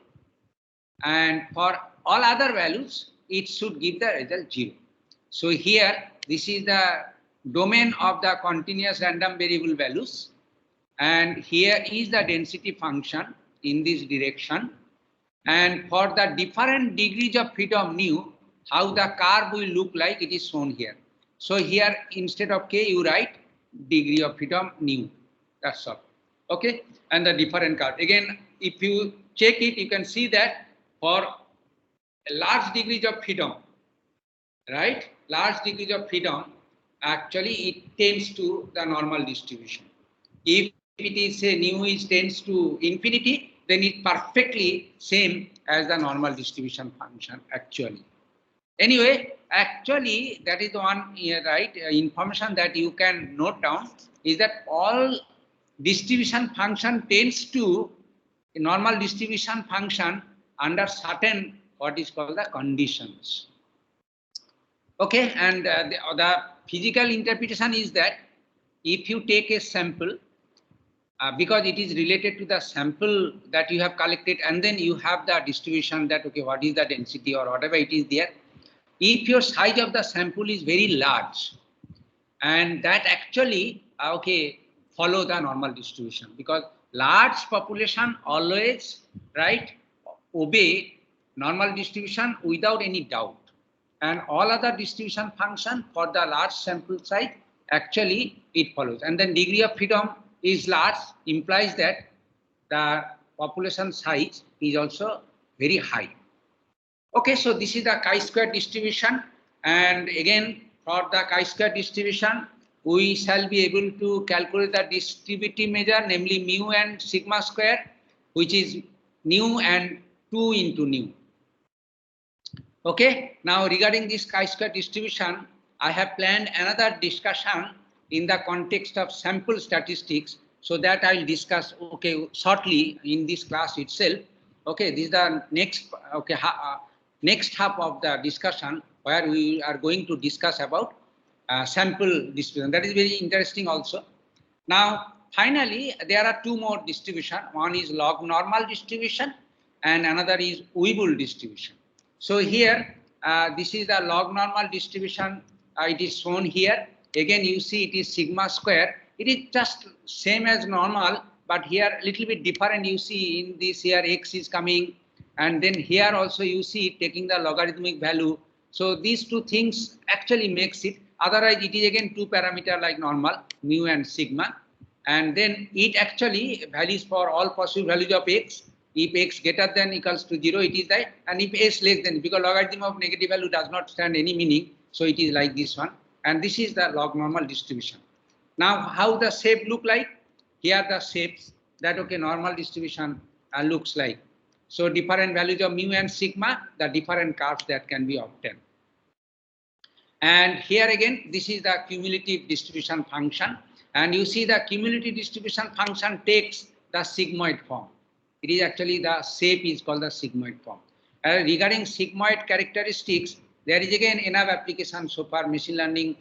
And for all other values, it should give the result 0. So here, this is the domain of the continuous random variable values. And here is the density function in this direction. And for the different degrees of freedom nu, how the curve will look like, it is shown here. So here, instead of k, you write degree of freedom nu. That's all. Okay. And the different curve. Again, if you check it, you can see that for large degrees of freedom, right? Large degrees of freedom, actually it tends to the normal distribution. If it is say nu is tends to infinity, then it's perfectly same as the normal distribution function actually. Anyway, actually that is the one information that you can note down is that all distribution function tends to a normal distribution function under certain what is called the conditions. Okay, and the physical interpretation is that if you take a sample, because it is related to the sample that you have collected, and then you have the distribution that what is the density or whatever it is there. If your size of the sample is very large, and that actually follow the normal distribution, because large population always obey normal distribution without any doubt. And all other distribution function for the large sample size, actually it follows. And then degree of freedom is large, implies that the population size is also very high. Okay, so this is the chi-square distribution, and again for the chi-square distribution, we shall be able to calculate the distributive measure, namely mu and sigma square, which is nu and 2 into nu. Okay, now regarding this chi-square distribution, I have planned another discussion in the context of sample statistics, so that I will discuss shortly in this class itself. Okay, this is the next next half of the discussion, where we are going to discuss about sample distribution. That is very interesting also. Now finally there are two more distribution. One is log normal distribution and another is Weibull distribution. So here this is the log normal distribution. It is shown here. Again you see it is sigma square. It is just same as normal, but here a little bit different. You see in this here x is coming, and then here also you see taking the logarithmic value. So these two things actually makes it. Otherwise it is again two parameter like normal, mu and sigma, and then it actually values for all possible values of x. If x greater than equals to 0, it is that, and if s less than, because logarithm of negative value does not stand any meaning, so it is like this one, and this is the log normal distribution. Now how the shape look like? Here are the shapes that normal distribution looks like. So different values of mu and sigma, the different curves that can be obtained. And here again, this is the cumulative distribution function. And you see the cumulative distribution function takes the sigmoid form. It is actually the shape is called the sigmoid form. Regarding sigmoid characteristics, there is again enough application so far machine learning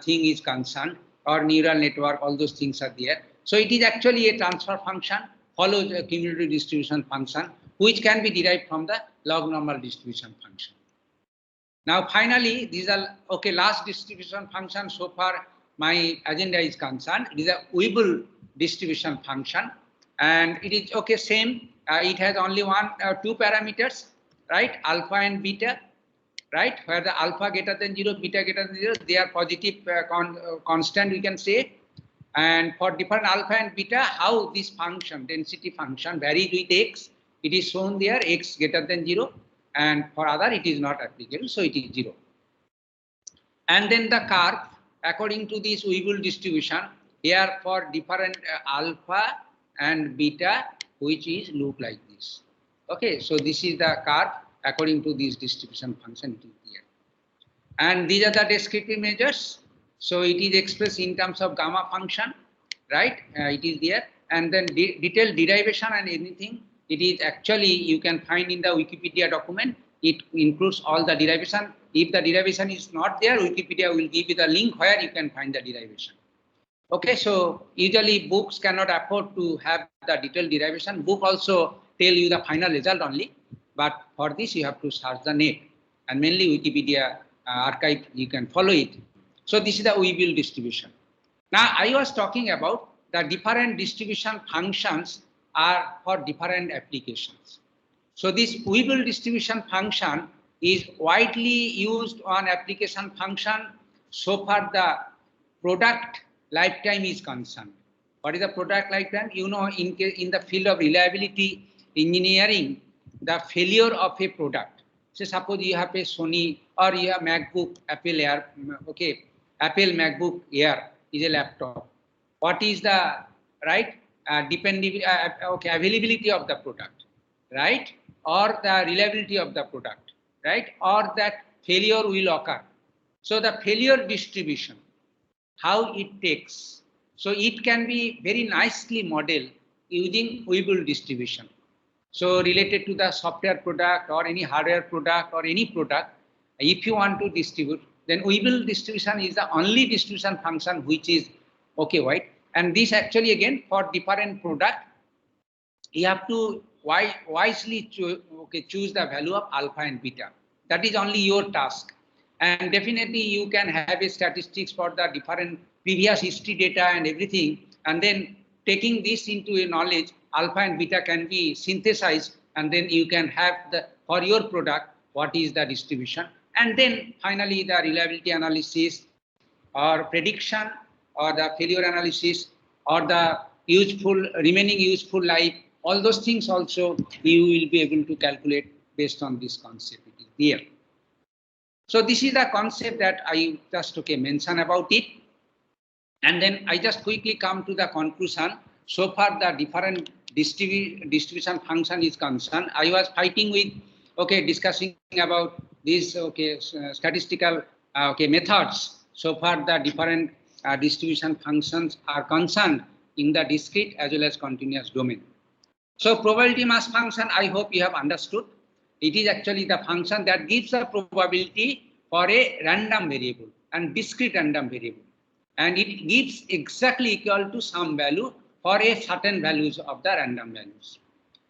thing is concerned, or neural network, all those things are there. So it is actually a transfer function, follows a cumulative distribution function, which can be derived from the log normal distribution function. Now finally, these are last distribution function so far my agenda is concerned. It is a Weibull distribution function, and it is same. It has only two parameters, right? Alpha and beta, right? Where the alpha greater than 0, beta greater than 0, they are positive constant, we can say. And for different alpha and beta, how this function, density function, varies with x, it is shown there, x greater than 0, and for other it is not applicable, so it is 0. And then the curve, according to this Weibull distribution, here for different alpha and beta, which is look like this. Okay, so this is the curve according to this distribution function, it is here. And these are the descriptive measures. So it is expressed in terms of gamma function, right? It is there. And then detailed derivation and anything, it is actually you can find in the Wikipedia document. It includes all the derivation. If the derivation is not there, Wikipedia will give you the link where you can find the derivation. Okay, so usually books cannot afford to have the detailed derivation. Book also tell you the final result only, but for this you have to search the net, and mainly Wikipedia archive, you can follow it. So this is the Weibull distribution. Now I was talking about the different distribution functions are for different applications. So this Weibull distribution function is widely used on application function so far the product lifetime is concerned. What is the product lifetime? You know, in the field of reliability engineering, the failure of a product. So suppose you have a Sony or you have MacBook, Apple Air, Apple MacBook Air is a laptop. What is the availability of the product, right? Or the reliability of the product, right? Or that failure will occur. So the failure distribution, how it takes. So it can be very nicely modeled using Weibull distribution. So related to the software product or any hardware product or any product, if you want to distribute, then Weibull distribution is the only distribution function which is wide. And this actually again for different product, you have to wisely choose the value of alpha and beta. That is only your task. And definitely you can have a statistics for the different previous history data and everything. And then taking this into a knowledge, alpha and beta can be synthesized, and then you can have the for your product what is the distribution. And then finally the reliability analysis or prediction or the failure analysis or the remaining useful life, all those things also you will be able to calculate based on this concept. there. So this is the concept that I just mention about it. And then I just quickly come to the conclusion. So far the different distribution function is concerned. I was fighting with, discussing about these, statistical, methods. So far the different distribution functions are concerned in the discrete as well as continuous domain. So probability mass function, I hope you have understood. It is actually the function that gives the probability for a random variable and discrete random variable. And it gives exactly equal to some value for a certain values of the random values.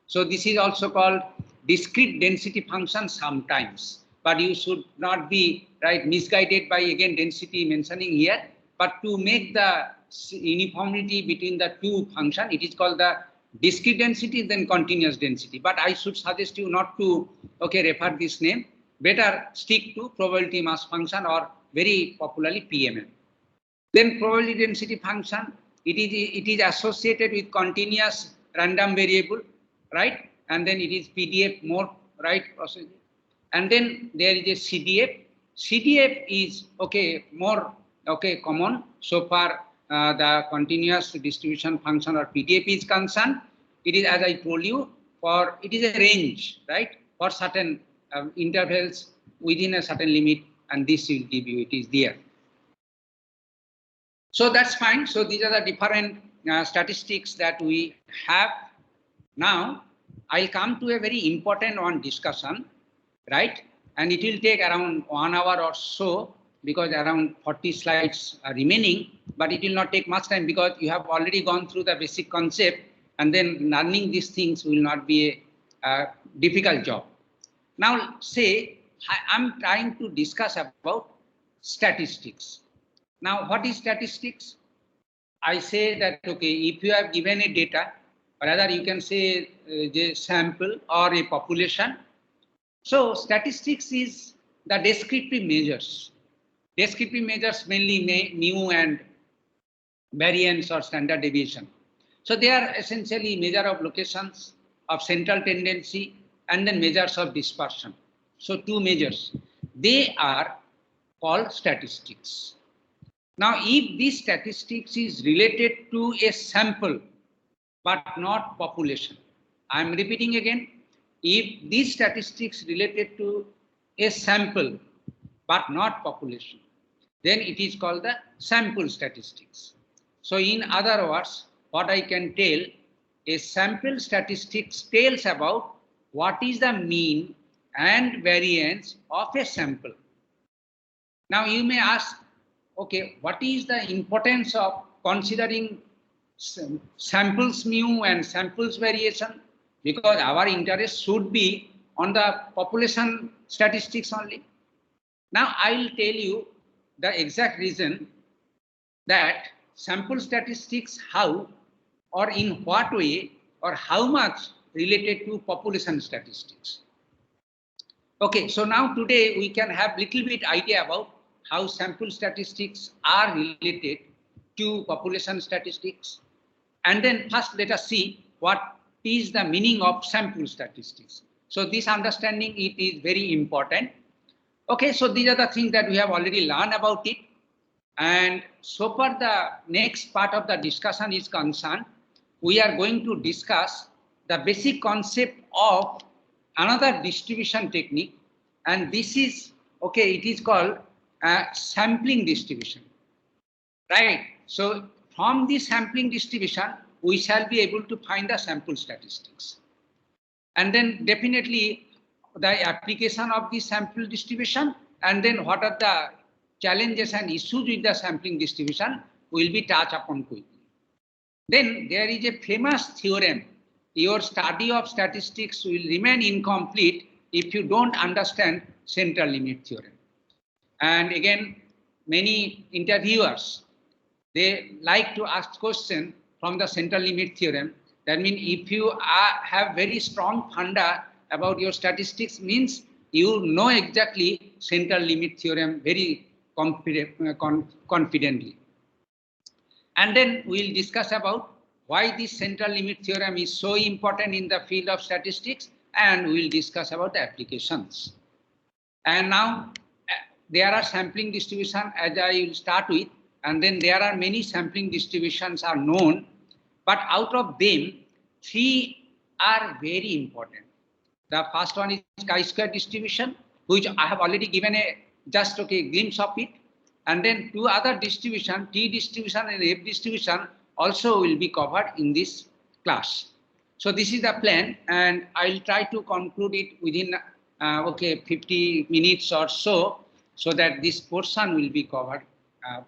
So this is also called discrete density function sometimes. But you should not be misguided by again density mentioning here. But to make the uniformity between the two functions, it is called the discrete density then continuous density. But I should suggest you not to refer this name. Better stick to probability mass function or very popularly PMF. Then probability density function, it is associated with continuous random variable, right? And then it is PDF mode, right? And then there is a CDF. CDF is more common so far the continuous distribution function or PDF is concerned. It is, as I told you, it is a range, right? For certain intervals within a certain limit, and this will give you, it is there. So that's fine. So these are the different statistics that we have. Now I'll come to a very important one discussion, right? And it will take around 1 hour or so because around 40 slides are remaining, but it will not take much time because you have already gone through the basic concept, and then learning these things will not be a difficult job. Now say I'm trying to discuss about statistics. Now, what is statistics? I say that, if you have given a data, or rather you can say the sample or a population. So statistics is the descriptive measures. Descriptive measures mainly mu and variance or standard deviation. So they are essentially measure of locations, of central tendency, and then measures of dispersion. So two measures. They are called statistics. Now, if this statistics is related to a sample, but not population, I am repeating again, if these statistics related to a sample, but not population, then it is called the sample statistics. So in other words, what I can tell, a sample statistics tells about what is the mean and variance of a sample. Now you may ask, what is the importance of considering samples mu and samples variation? Because our interest should be on the population statistics only. Now I will tell you the exact reason that sample statistics how or in what way or how much related to population statistics. So now today we can have little bit idea about how sample statistics are related to population statistics. And then first let us see what is the meaning of sample statistics. So this understanding, it is very important. So these are the things that we have already learned about it. And so far the next part of the discussion is concerned, we are going to discuss the basic concept of another distribution technique. And this is, it is called sampling distribution, right? So from this sampling distribution, we shall be able to find the sample statistics. And then definitely the application of the sample distribution, and then what are the challenges and issues with the sampling distribution will be touched upon quickly. Then there is a famous theorem. Your study of statistics will remain incomplete if you don't understand central limit theorem. And again, many interviewers, they like to ask questions from the central limit theorem. That means if you have very strong funda about your statistics, means you know exactly central limit theorem very confidently. And then we'll discuss about why this central limit theorem is so important in the field of statistics, and we'll discuss about the applications. And now there are sampling distribution as I will start with, and then there are many sampling distributions are known, but out of them, 3 are very important. The first one is chi-square distribution, which I have already given a just glimpse of it. And then 2 other distribution, T distribution and F distribution also will be covered in this class. So this is the plan, and I'll try to conclude it within 50 minutes or so that this portion will be covered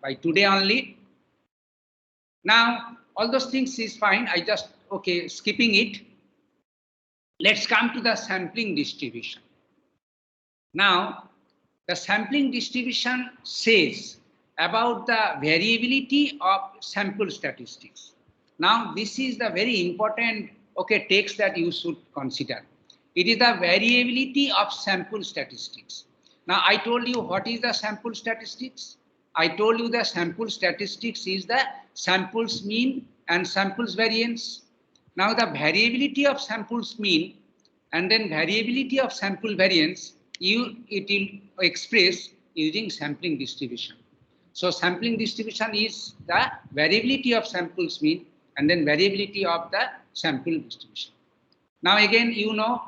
by today only. Now, all those things is fine. I just, skipping it. Let's come to the sampling distribution. Now, the sampling distribution says about the variability of sample statistics. Now, this is the very important text that you should consider. It is the variability of sample statistics. Now, I told you what is the sample statistics. I told you the sample statistics is the samples mean and samples variance. Now, the variability of samples mean and then variability of sample variance, it will express using sampling distribution. So, sampling distribution is the variability of samples mean and then variability of the sample distribution. Now, again, you know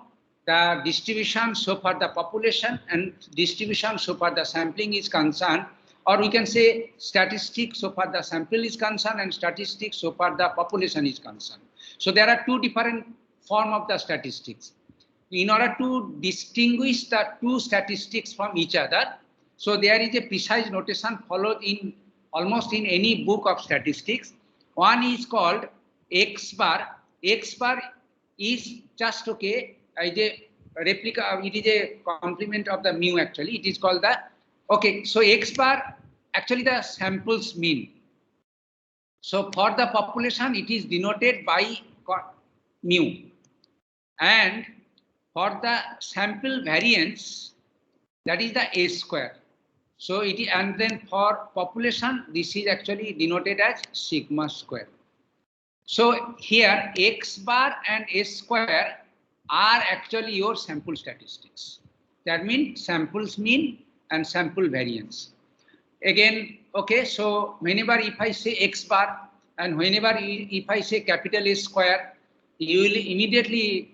the distribution so far the population and distribution so far the sampling is concerned, or we can say statistics so far the sample is concerned and statistics so far the population is concerned. So there are 2 different forms of the statistics. In order to distinguish the 2 statistics from each other, so there is a precise notation followed in almost in any book of statistics. One is called X bar. X bar is just as a replica, it is a complement of the mu actually. It is called the, so X bar actually the samples mean. So for the population, it is denoted by mu. And for the sample variance, that is the A square. So it is, and then for population, this is actually denoted as sigma square. So here X bar and S square are actually your sample statistics. That means samples mean and sample variance. Again, so whenever if I say X bar and whenever if I say capital S square, you will immediately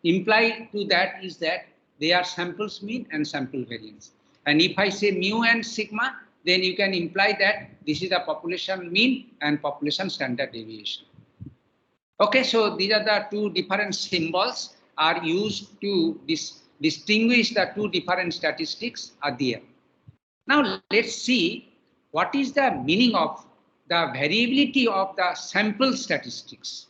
imply to that is that they are samples mean and sample variance. And if I say mu and sigma, then you can imply that this is the population mean and population standard deviation. So these are the 2 different symbols are used to distinguish the 2 different statistics are there. Now let's see what is the meaning of the variability of the sample statistics.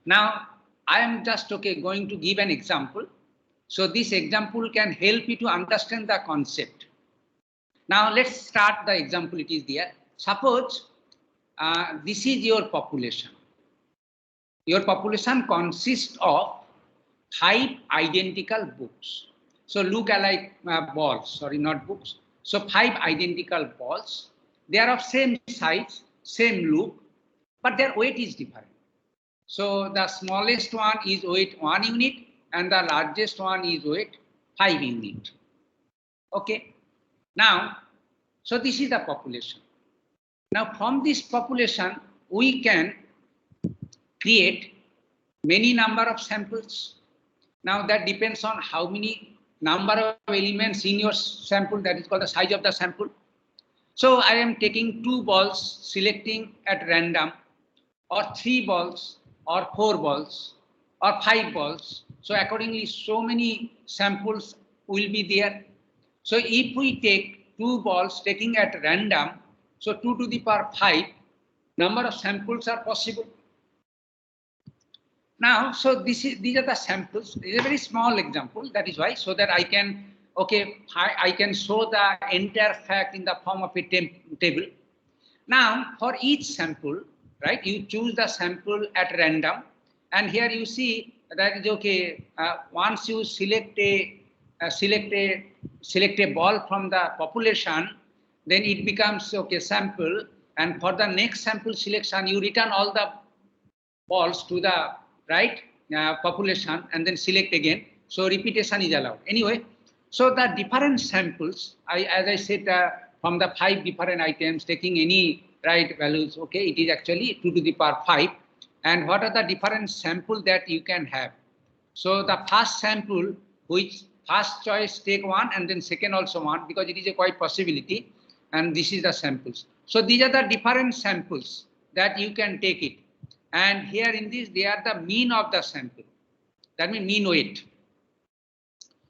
Now I am just going to give an example. So this example can help you to understand the concept. Now let's start the example. It is there. Suppose this is your population. Your population consists of 5 identical books. So look alike balls, sorry, not books. So 5 identical balls. They are of same size, same look, but their weight is different. So the smallest one is weight 1 unit and the largest one is weight 5 unit. Now, so this is the population. Now from this population, we can create many number of samples. Now that depends on how many number of elements in your sample, that is called the size of the sample. So I am taking 2 balls, selecting at random, or 3 balls, or 4 balls, or 5 balls. So accordingly, so many samples will be there. So if we take 2 balls taking at random, so 2 to the power 5 number of samples are possible. Now, so these are the samples. This is a very small example. That is why, so that I can, I can show the entire fact in the form of a table. Now, for each sample, right, you choose the sample at random, and here you see that is once you select a ball from the population, then it becomes sample, and for the next sample selection, you return all the balls to the right population and then select again. So repetition is allowed. Anyway, so the different samples, as I said, from the 5 different items, taking any right values, okay, it is actually 2 to the power 5. And what are the different samples that you can have? So the first sample, which first choice take 1 and then second also 1, because it is a quite possibility. And this is the samples. So these are the different samples that you can take it. And here in this, they are the mean of the sample. That means mean weight.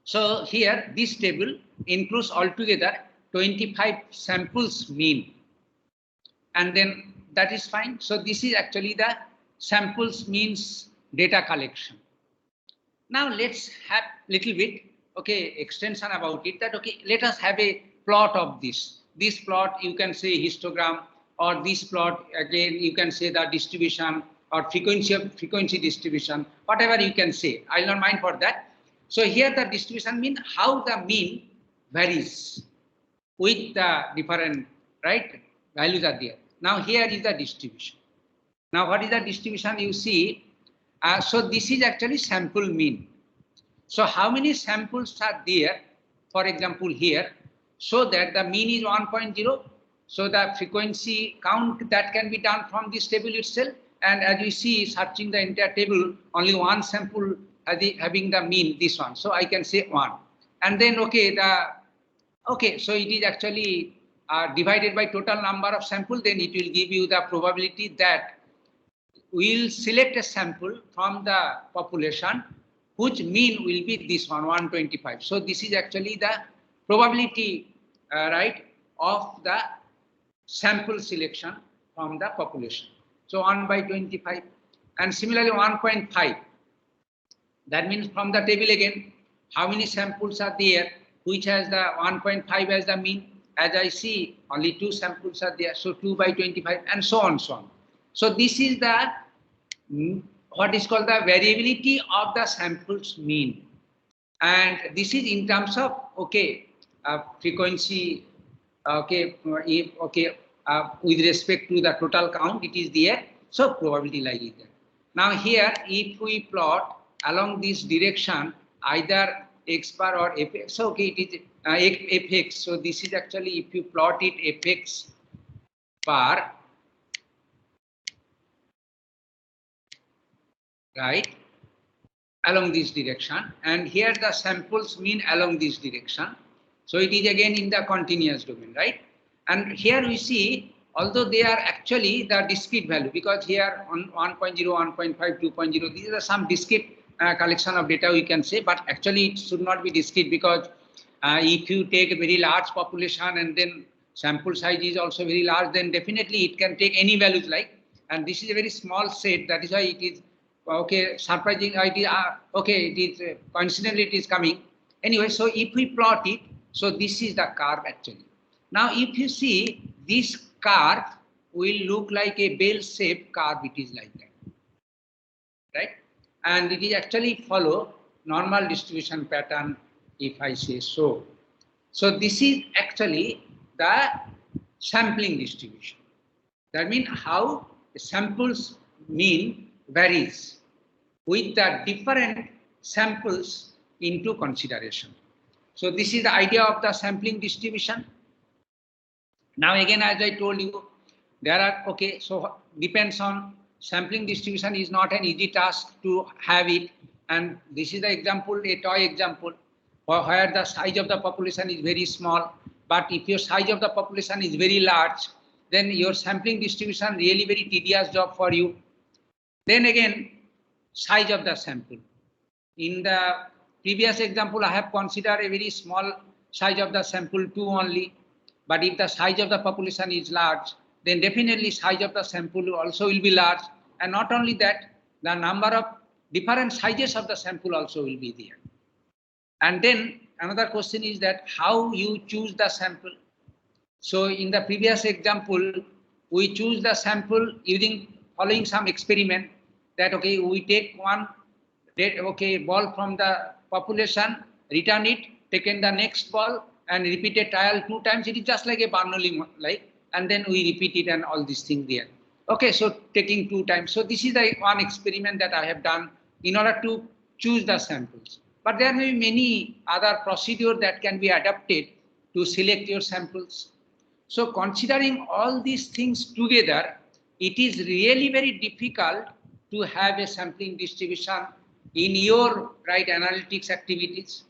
So here, this table includes altogether 25 samples mean. And then that is fine. So this is actually the samples means data collection. Now let's have little bit, okay, extension about it, that, okay, let us have a plot of this. This plot, you can say histogram, or this plot, again, you can say the distribution or frequency distribution, whatever you can say. I'll not mind for that. So here the distribution means how the mean varies with the different, right, values are there. Now here is the distribution. Now what is the distribution you see? So this is actually sample mean. So how many samples are there, for example, here, so that the mean is 1.0. So the frequency count that can be done from this table itself. And as you see, searching the entire table, only one sample having the mean, this one. So I can say 1. And then, okay, so it is actually divided by total number of samples, then it will give you the probability that we'll select a sample from the population, which mean will be this one, 125. So this is actually the probability, right, of the sample selection from the population. So 1 by 25. And similarly 1.5. That means from the table again, how many samples are there, which has the 1.5 as the mean. As I see, only 2 samples are there. So 2 by 25 and so on, so on. So this is the what is called the variability of the samples mean. And this is in terms of, okay, frequency, okay, with respect to the total count, it is there. So probability lies there. Now here, if we plot along this direction, either x bar or fx, so okay, it is fx. So this is actually, if you plot it fx bar, right, along this direction, and here the samples mean along this direction. So it is again in the continuous domain, right? And here we see, although they are actually the discrete value, because here on 1.0, 1.5, 2.0, these are some discrete collection of data we can say, but actually it should not be discrete, because if you take a very large population and then sample size is also very large, then definitely it can take any values like, and this is a very small set, that is why it is, okay, surprising idea, okay, it is coincidentally it is coming. Anyway, so if we plot it, so this is the curve actually. Now if you see, this curve will look like a bell-shaped curve, it is like that, right? And it is actually follow normal distribution pattern, if I say so. So this is actually the sampling distribution. That means how the samples mean varies with the different samples into consideration. So this is the idea of the sampling distribution. Now again, as I told you, there are, okay, so depends on sampling distribution is not an easy task to have it. And this is the example, a toy example, where the size of the population is very small. But if your size of the population is very large, then your sampling distribution really very tedious job for you. Then again, size of the sample. In the previous example, I have considered a very small size of the sample 2 only. But if the size of the population is large, then definitely size of the sample also will be large. And not only that, the number of different sizes of the sample also will be there. And then another question is that how you choose the sample. So in the previous example, we choose the sample following some experiment that, okay, we take one ball from the population, return it, taken the next ball and repeated trial 2 times. It is just like a Bernoulli, like, and then we repeat it and all these things there. Okay, so taking 2 times. So this is the one experiment that I have done in order to choose the samples. but there may be many other procedures that can be adapted to select your samples. So considering all these things together, it is really very difficult to have a sampling distribution in your analytics activities.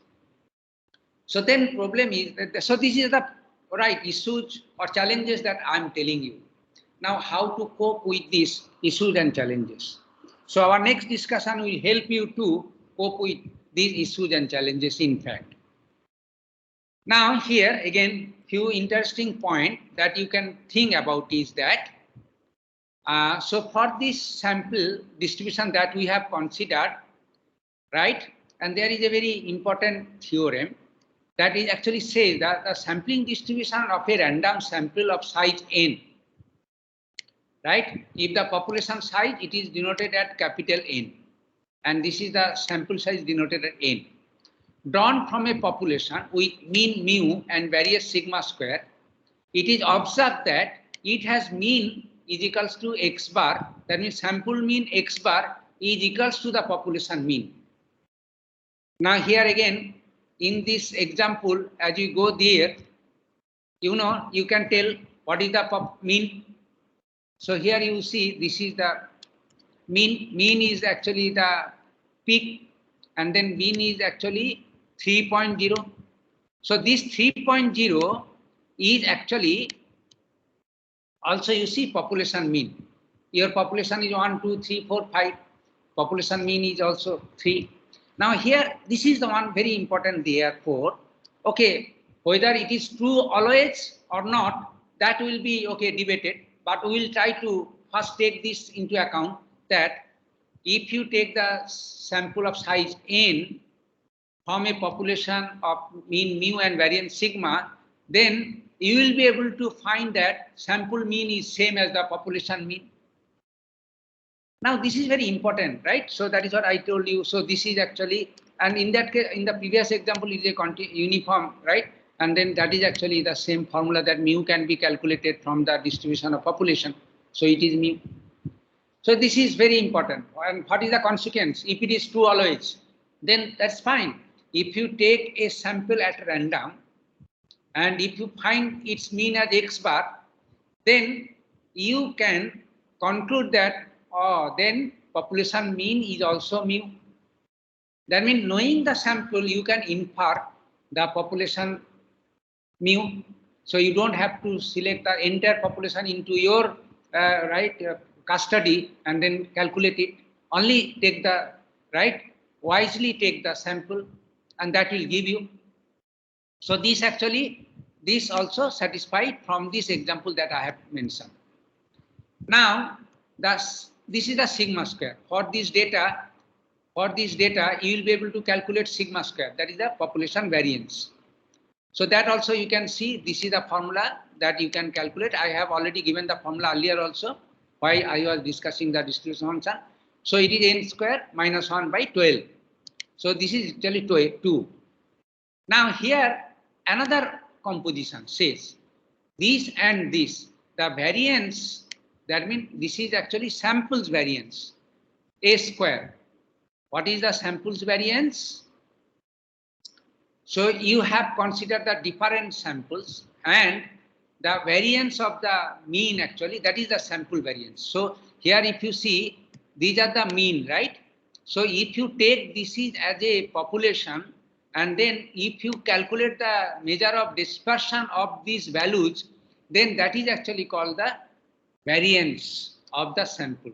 So then problem is that, so this is the issues or challenges that I'm telling you. Now how to cope with these issues and challenges. So our next discussion will help you to cope with these issues and challenges in fact. Now here again, few interesting points that you can think about is that, so for this sample distribution that we have considered, right, and there is a very important theorem that is actually says that the sampling distribution of a random sample of size n, right, if the population size, it is denoted at capital N, and this is the sample size denoted at n, drawn from a population with mean mu and various sigma square, it is observed that it has mean is equals to x bar, that means sample mean x bar is equals to the population mean. Now here again, in this example, as you go there, you know, you can tell what is the mean. So here you see this is the mean. Mean is actually the peak, and then mean is actually 3.0. So this 3.0 is actually also, you see, population mean. Your population is 1, 2, 3, 4, 5. Population mean is also 3. Now here, this is the one very important therefore. Okay, whether it is true always or not, that will be debated. But we will try to first take this into account that if you take the sample of size n from a population of mean mu and variance sigma, then you will be able to find that sample mean is same as the population mean. Now this is very important, right? So that is what I told you. So this is actually, and in that case, in the previous example is a uniform, right? And then that is actually the same formula that mu can be calculated from the distribution of population. So it is mu. So this is very important. And what is the consequence? If it is true always, then that's fine. If you take a sample at random, and if you find its mean as x bar, then you can conclude that then population mean is also mu. That means knowing the sample, you can infer the population mu. So you don't have to select the entire population into your custody and then calculate it. Only take the wisely take the sample, and that will give you. So this actually, this also satisfied from this example that I have mentioned. Now, this is the sigma square. For this data, you will be able to calculate sigma square. That is the population variance. So that also you can see, this is the formula that you can calculate. I have already given the formula earlier also while I was discussing the distribution function. So it is n square minus 1 by 12. So this is actually 2. Now here another composition says this and this, the variance, that means this is actually samples variance, a square. What is the samples variance? So you have considered the different samples, and the variance of the mean actually, that is the sample variance. So here if you see, these are the mean, right? So if you take this is as a population, and then if you calculate the measure of dispersion of these values, then that is actually called the variance of the sample.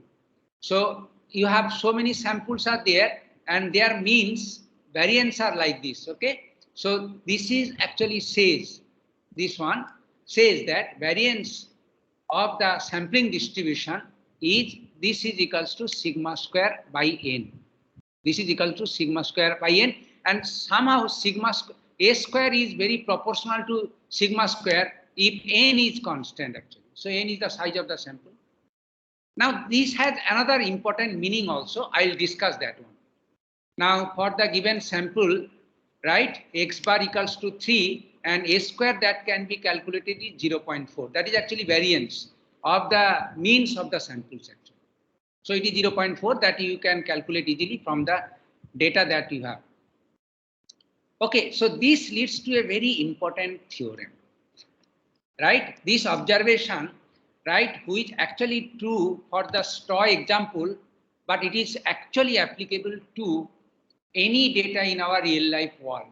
So you have so many samples are there, and their means variance are like this, okay? So this is actually says, this one says that variance of the sampling distribution is, this is equals to sigma square by n. This is equal to sigma square by n, and somehow sigma a square is very proportional to sigma square if n is constant actually. So n is the size of the sample. Now this has another important meaning also. I'll discuss that one. Now for the given sample, right, x bar equals to 3 and a square that can be calculated is 0.4. That is actually variance of the means of the samples actually. So it is 0.4 that you can calculate easily from the data that you have. Okay, so this leads to a very important theorem, right? This observation, right, which actually true for the straw example, but it is actually applicable to any data in our real life world.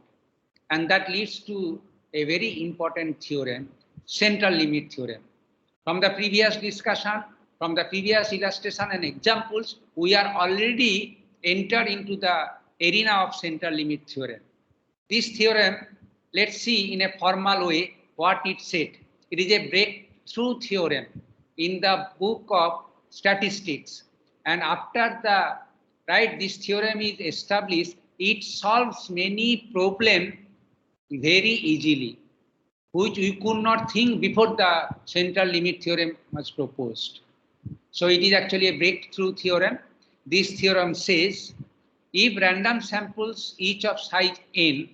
And that leads to a very important theorem, central limit theorem. From the previous discussion, from the previous illustration and examples, we are already entered into the arena of central limit theorem. This theorem, let's see in a formal way what it said. It is a breakthrough theorem in the book of statistics. And after the, right, this theorem is established, it solves many problems very easily, which we could not think before the central limit theorem was proposed. So it is actually a breakthrough theorem. This theorem says, if random samples each of size n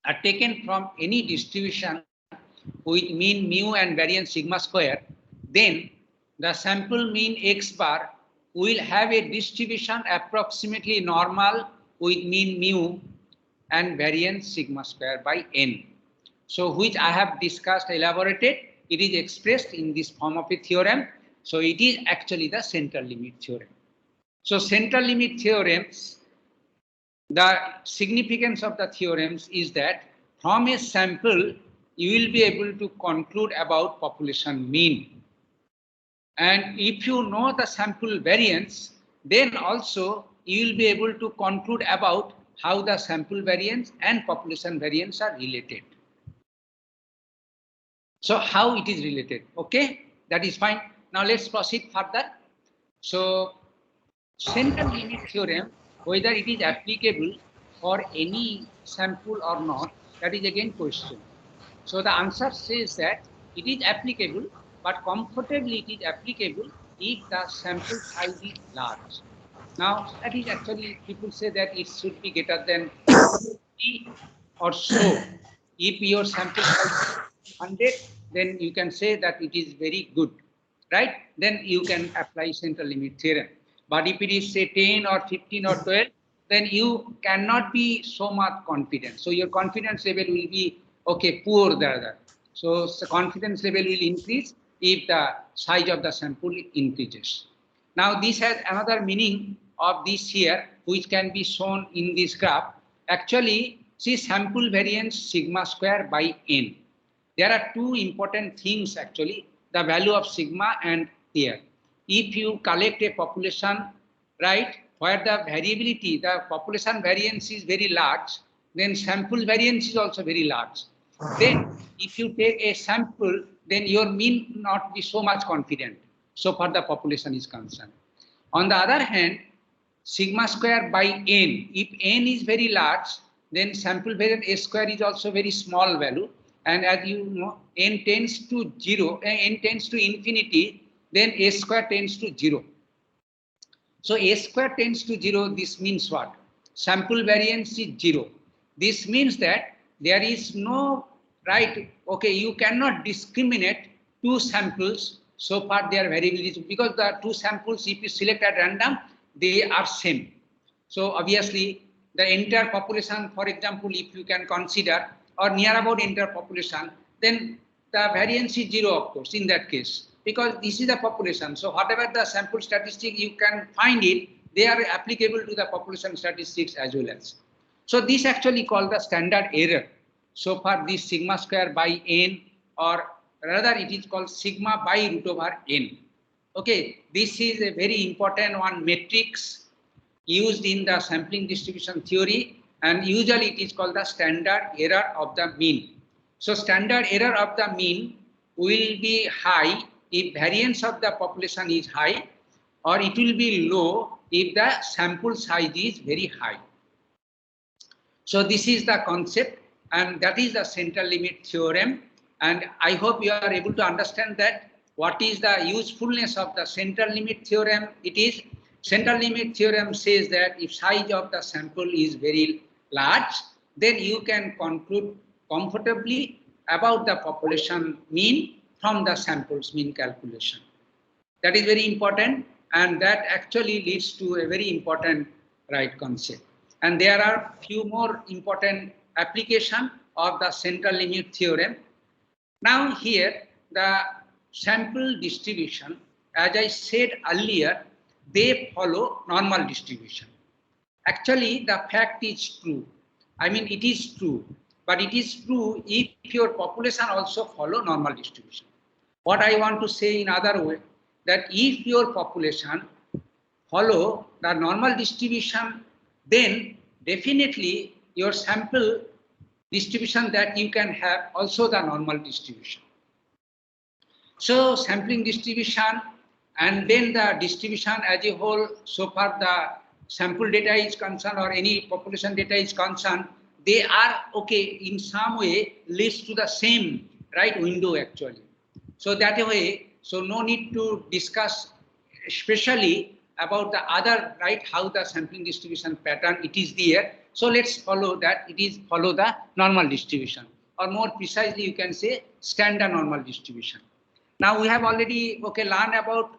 are taken from any distribution with mean mu and variance sigma square, then the sample mean x bar will have a distribution approximately normal with mean mu and variance sigma square by n. So which I have discussed, elaborated, it is expressed in this form of a theorem. So it is actually the central limit theorem. So central limit theorems, the significance of the theorems is that from a sample, you will be able to conclude about population mean. And if you know the sample variance, then also you will be able to conclude about how the sample variance and population variance are related. So how it is related, okay? That is fine. Now let's proceed further. So central limit theorem, whether it is applicable for any sample or not, that is again question. So the answer says that it is applicable, but comfortably it is applicable if the sample size is large. Now that is actually, people say that it should be greater than 50 or so. If your sample size is 100, then you can say that it is very good, right? Then you can apply central limit theorem. But if it is say 10 or 15 or 12, then you cannot be so much confident. So your confidence level will be, okay, poor there. So the confidence level will increase if the size of the sample increases. Now this has another meaning of this here, which can be shown in this graph. Actually, see sample variance sigma square by n. There are two important things actually, the value of sigma and here. If you collect a population, right, where the variability, the population variance is very large, then sample variance is also very large. Then if you take a sample, then your mean not be so much confident. So far the population is concerned. On the other hand, sigma square by n, if n is very large, then sample variance s square is also very small value. And as you know, n tends to 0, n tends to infinity, then s square tends to 0. So s square tends to 0, this means what? Sample variance is 0. This means that there is no, right, okay, you cannot discriminate two samples so far their variability, because the two samples, if you select at random, they are same. So obviously the entire population, for example, if you can consider, or near about entire population, then the variance is 0, of course, in that case, because this is the population. So whatever the sample statistic you can find it, they are applicable to the population statistics as well as. So this actually called the standard error. So far this sigma square by n, or rather it is called sigma by root over n. Okay, this is a very important one matrix used in the sampling distribution theory, and usually it is called the standard error of the mean. So standard error of the mean will be high if variance of the population is high, or it will be low if the sample size is very high. So this is the concept, and that is the central limit theorem. And I hope you are able to understand that what is the usefulness of the central limit theorem. It is, central limit theorem says that if size of the sample is very large, then you can conclude comfortably about the population mean from the samples mean calculation. That is very important, and that actually leads to a very important, right, concept. And there are few more important application of the central limit theorem. Now here the sample distribution, as I said earlier, they follow normal distribution. Actually, the fact is true. I mean, it is true, but it is true if your population also follow normal distribution. What I want to say in other way, that if your population follow the normal distribution, then definitely your sample distribution that you can have also the normal distribution. So sampling distribution and then the distribution as a whole, so far the sample data is concerned or any population data is concerned, they are okay in some way leads to the same right window actually. So that way, so no need to discuss especially about the other right how the sampling distribution pattern it is there. So let's follow that it is follow the normal distribution, or more precisely you can say standard normal distribution. Now we have already learned about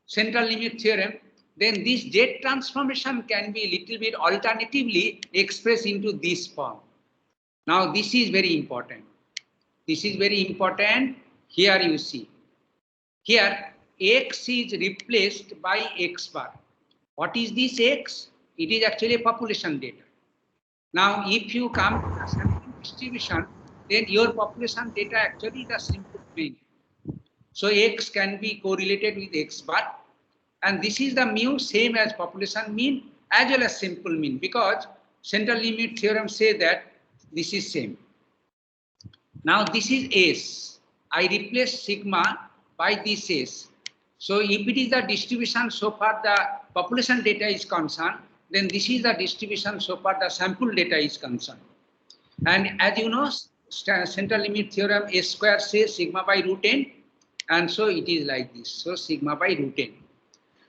central limit theorem. Then this Z transformation can be little bit alternatively expressed into this form. Now this is very important. This is very important. Here you see. Here X is replaced by X bar. What is this X? It is actually population data. Now if you come to the sampling distribution, then your population data actually the simple mean. So X can be correlated with X bar. And this is the mu same as population mean as well as simple mean, because central limit theorem say that this is same. Now this is S. I replace sigma by this S. So if it is the distribution so far the population data is concerned, then this is the distribution so far the sample data is concerned. And as you know, central limit theorem S square says sigma by root n, and so it is like this. So sigma by root n.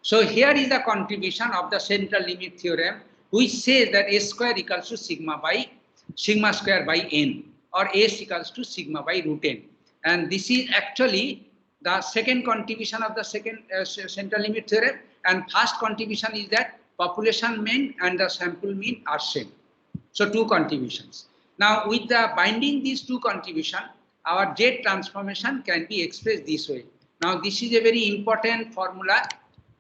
So here is the contribution of the central limit theorem, which says that S square equals to sigma square by n, or S equals to sigma by root n. And this is actually the second contribution of the second central limit theorem. And first contribution is that population mean and the sample mean are same. So two contributions. Now with the binding these two contribution, our Z transformation can be expressed this way. Now this is a very important formula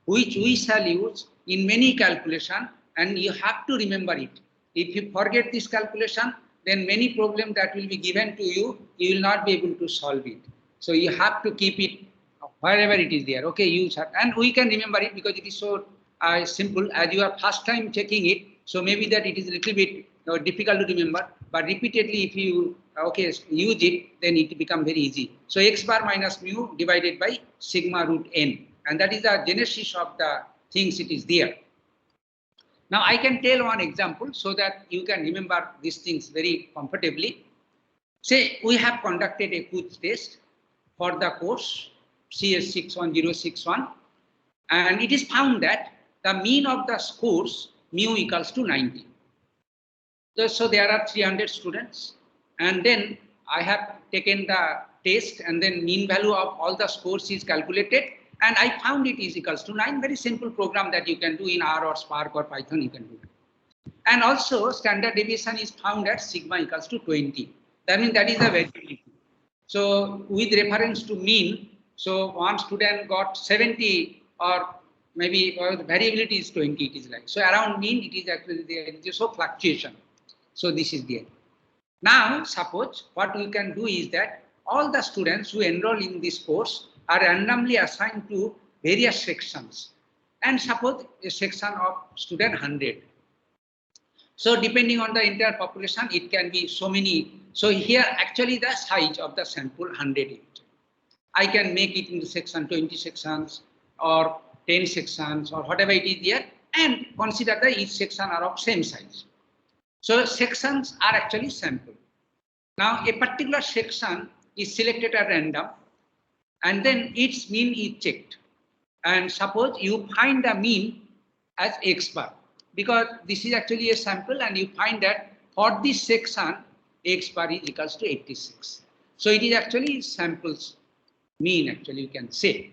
which we shall use in many calculation, and you have to remember it. If you forget this calculation, then many problems that will be given to you, you will not be able to solve it. So you have to keep it wherever it is there. Okay, use it, and we can remember it because it is so simple. As you are first time checking it, so maybe that it is a little bit difficult to remember. But repeatedly, if you use it, then it become very easy. So X bar minus mu divided by sigma root n. And that is the genesis of the things it is there. Now I can tell one example so that you can remember these things very comfortably. Say we have conducted a quiz test for the course CS61061, and it is found that the mean of the scores mu equals to 90. So there are 300 students, and then I have taken the test, and then mean value of all the scores is calculated. And I found it is equals to 9, very simple program that you can do in R or Spark or Python, you can do. And also standard deviation is found at sigma equals to 20. That means that is the variability. So with reference to mean, so one student got 70 or maybe the variability is 20, it is like. So around mean it is actually there, it is so fluctuation. So this is there. Now suppose what we can do is that all the students who enroll in this course are randomly assigned to various sections, and suppose a section of student 100. So depending on the entire population, it can be so many. So here actually the size of the sample 100. I can make it into section 20 sections or 10 sections or whatever it is there, and consider that each section are of same size. So sections are actually sample. Now a particular section is selected at random, and then its mean is checked. And suppose you find the mean as X bar, because this is actually a sample, and you find that for this section, X bar is equals to 86. So it is actually samples mean, actually you can say.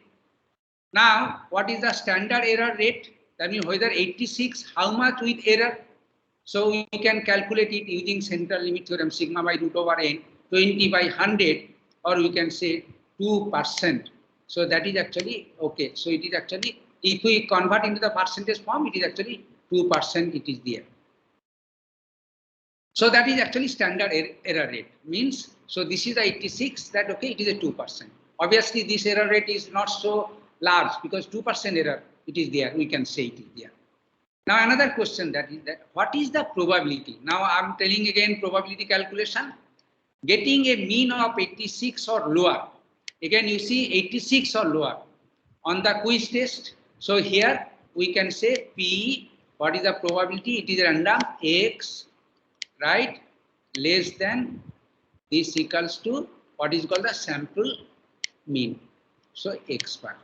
Now, what is the standard error rate? That means whether 86, how much with error? So we can calculate it using central limit theorem, sigma by root over n, 20 by 100, or we can say 2%. So that is actually okay. So it is actually, if we convert into the percentage form, it is actually 2%, it is there. So that is actually standard error rate, means, so this is the 86, that okay, it is a 2%. Obviously this error rate is not so large because 2% error, it is there, we can say it is there. Now another question, that is that what is the probability? Now I'm telling again probability calculation. Getting a mean of 86 or lower. Again you see 86 or lower on the quiz test. So here we can say P, what is the probability? It is random, X, right, less than this equals to what is called the sample mean. So X bar.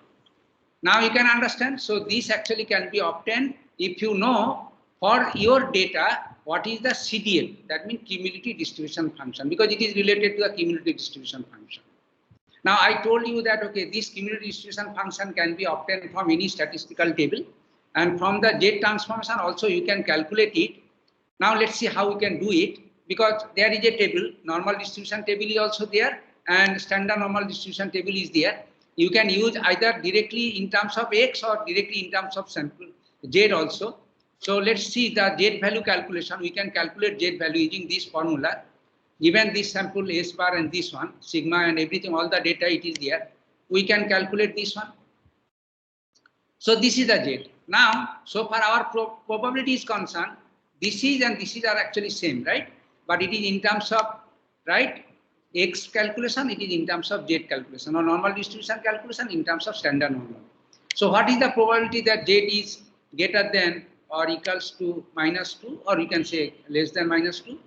Now you can understand. So this actually can be obtained if you know for your data what is the CDF, that means cumulative distribution function, because it is related to the cumulative distribution function. Now I told you that okay, this cumulative distribution function can be obtained from any statistical table, and from the Z transformation also you can calculate it. Now let's see how we can do it, because there is a table, normal distribution table is also there, and standard normal distribution table is there. You can use either directly in terms of X or directly in terms of sample Z also. So let's see the Z value calculation. We can calculate Z value using this formula. Given this sample S bar and this one, sigma and everything, all the data it is there. We can calculate this one. So this is the Z. Now, so far our probability is concerned, this is and this is are actually same, right? But it is in terms of, right, X calculation, it is in terms of Z calculation, or normal distribution calculation in terms of standard normal. So what is the probability that Z is greater than or equals to -2, or you can say less than -2?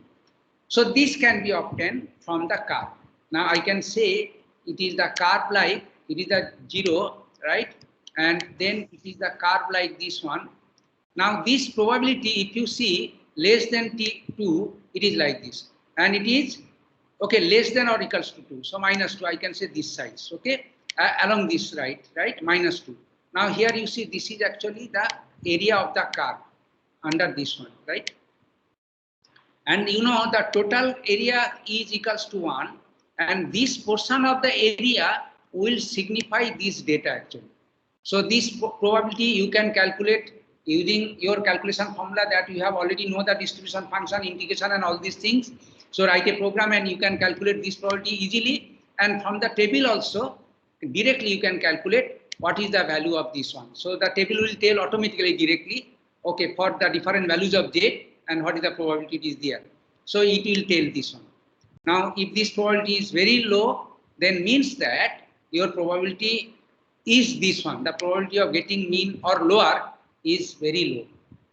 So this can be obtained from the curve. Now I can say it is the curve like, it is the 0, right? And then it is the curve like this one. Now this probability, if you see less than T2, it is like this. And it is, okay, less than or equals to 2. So -2, I can say this size, okay? Along this right, -2. Now here you see this is actually the area of the curve under this one, right? And you know the total area is equals to 1, and this portion of the area will signify this data actually. So this probability you can calculate using your calculation formula that you have already know the distribution function, integration and all these things. So write a program and you can calculate this probability easily, and from the table also directly you can calculate what is the value of this one. So the table will tell automatically directly, okay, for the different values of Z and what is the probability is there. So it will tell this one. Now if this probability is very low, then means that your probability is this one. The probability of getting mean or lower is very low,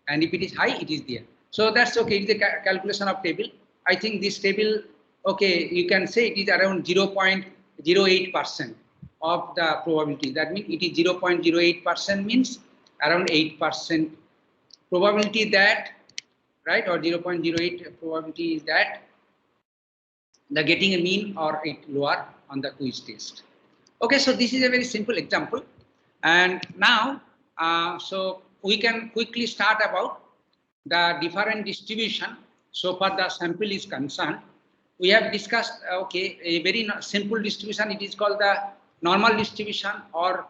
and if it is high, it is there. So that's okay. It's the calculation of table. I think this table, okay, you can say it is around 0.08% of the probability. That means it is 0.08% means around 8% probability that, right, or 0.08 probability is that the getting a mean or it lower on the quiz test. Okay, so this is a very simple example, and now so we can quickly start about the different distribution. So far the sample is concerned, we have discussed okay, a very simple distribution. It is called the normal distribution or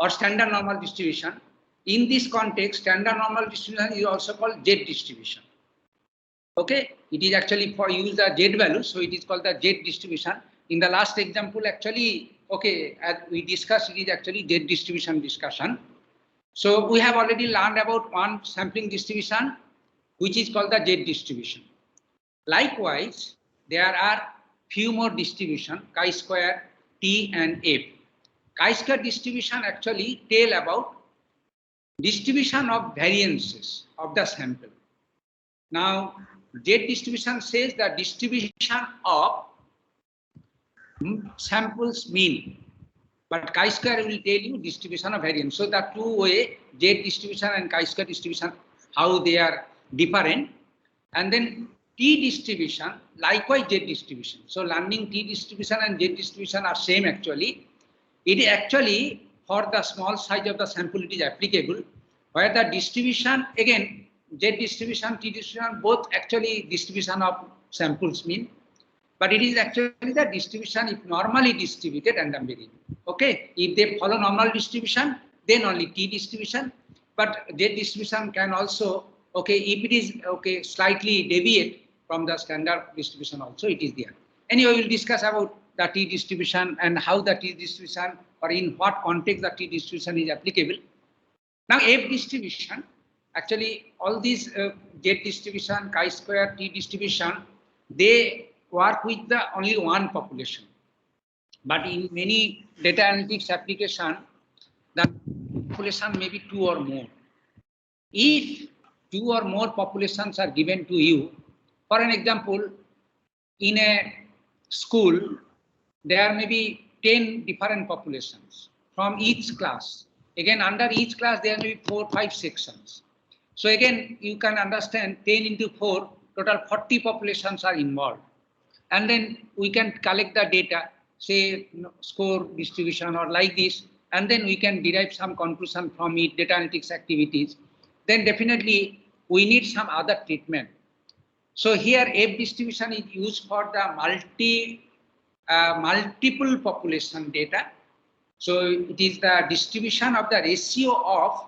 standard normal distribution. In this context, standard normal distribution is also called Z distribution. Okay, it is actually for use the Z value, so it is called the Z distribution. In the last example, actually, okay, as we discussed, it is actually Z distribution discussion. So we have already learned about one sampling distribution, which is called the Z distribution. Likewise, there are few more distribution, chi-square, T and F. Chi-square distribution actually tell about distribution of variances of the sample. Now, Z distribution says the distribution of samples mean, but chi-square will tell you distribution of variance. So the two way, Z distribution and chi-square distribution, how they are different. And then T distribution, likewise Z distribution. So learning T distribution and Z distribution are same actually. It is actually for the small size of the sample it is applicable, where the distribution again Z distribution, T distribution, both actually distribution of samples mean, but it is actually the distribution if normally distributed random variable. Okay, if they follow normal distribution, then only T distribution, but Z distribution can also, okay, if it is okay slightly deviate from the standard distribution also it is there. Anyway, we will discuss about the T distribution and how the T distribution or in what context the T distribution is applicable. Now F distribution, actually all these Z distribution, chi-square, T distribution, they work with the only one population. But in many data analytics application, the population may be 2 or more. If 2 or more populations are given to you, for an example, in a school, there may be 10 different populations from each class. Again, under each class, there may be 4 or 5 sections. So again, you can understand 10 into 4, total 40 populations are involved. And then we can collect the data, say score distribution or like this, and then we can derive some conclusion from it, data analytics activities. Then definitely we need some other treatment. So here F distribution is used for the multiple population data. So it is the distribution of the ratio of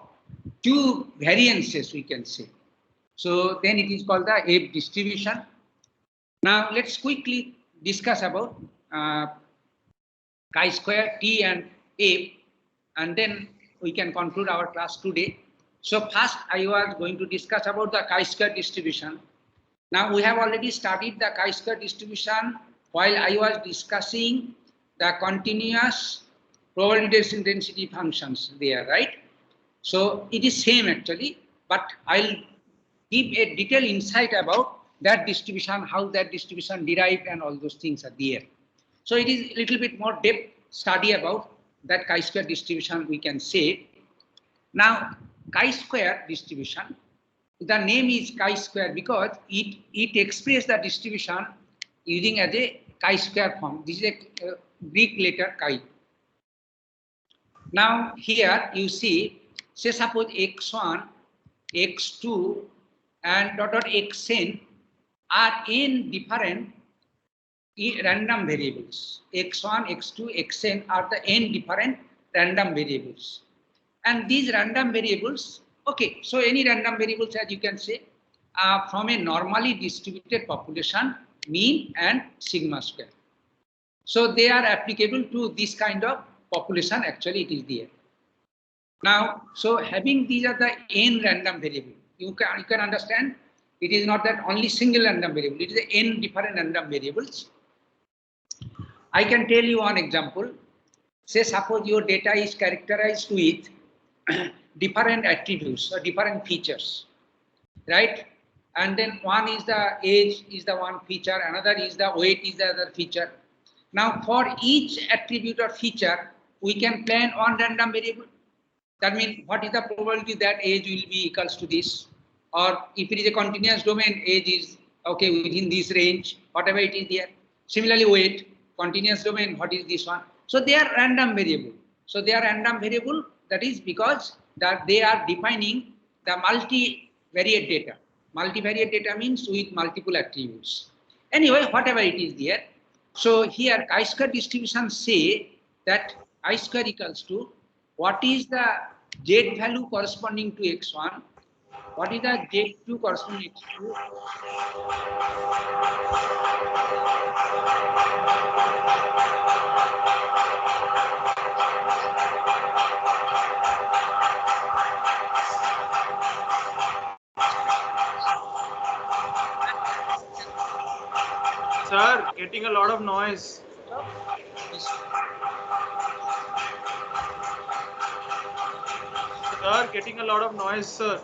2 variances, we can say. So then it is called the F distribution. Now let's quickly discuss about chi-square, T and F, and then we can conclude our class today. So first I was going to discuss about the chi-square distribution. Now we have already studied the chi-square distribution while I was discussing the continuous probability density functions there, right? So it is same actually, but I'll give a detailed insight about that distribution, how that distribution derived and all those things are there. So it is a little bit more depth study about that chi-square distribution we can say. Now chi-square distribution, the name is chi-square because it expresses the distribution using as a chi-square form. This is a Greek letter chi. Now here you see, say suppose x1, x2 and dot xn are n different random variables. x1, x2, xn are the n different random variables. And these random variables, okay, so any random variables as you can say from a normally distributed population, mean and sigma square. So they are applicable to this kind of population, actually it is there. Now, so having these are the n random variable, you can understand it is not that only single random variable, it is the n different random variables. I can tell you one example. Say suppose your data is characterized with different attributes or different features, right? And then one is the age is the one feature, another is the weight is the other feature. Now for each attribute or feature, we can plan one random variable. That means what is the probability that age will be equals to this, or if it is a continuous domain, age is okay within this range, whatever it is there. Similarly, weight, continuous domain, what is this one? So they are random variable. So they are random variable, that is because that they are defining the multivariate data. Multivariate data means with multiple attributes. Anyway, whatever it is there. So here chi-square distribution say that I-square equals to what is the Z value corresponding to x1, what is the Z2 corresponding to x2. Sir, getting a lot of noise. Sir, getting a lot of noise, sir.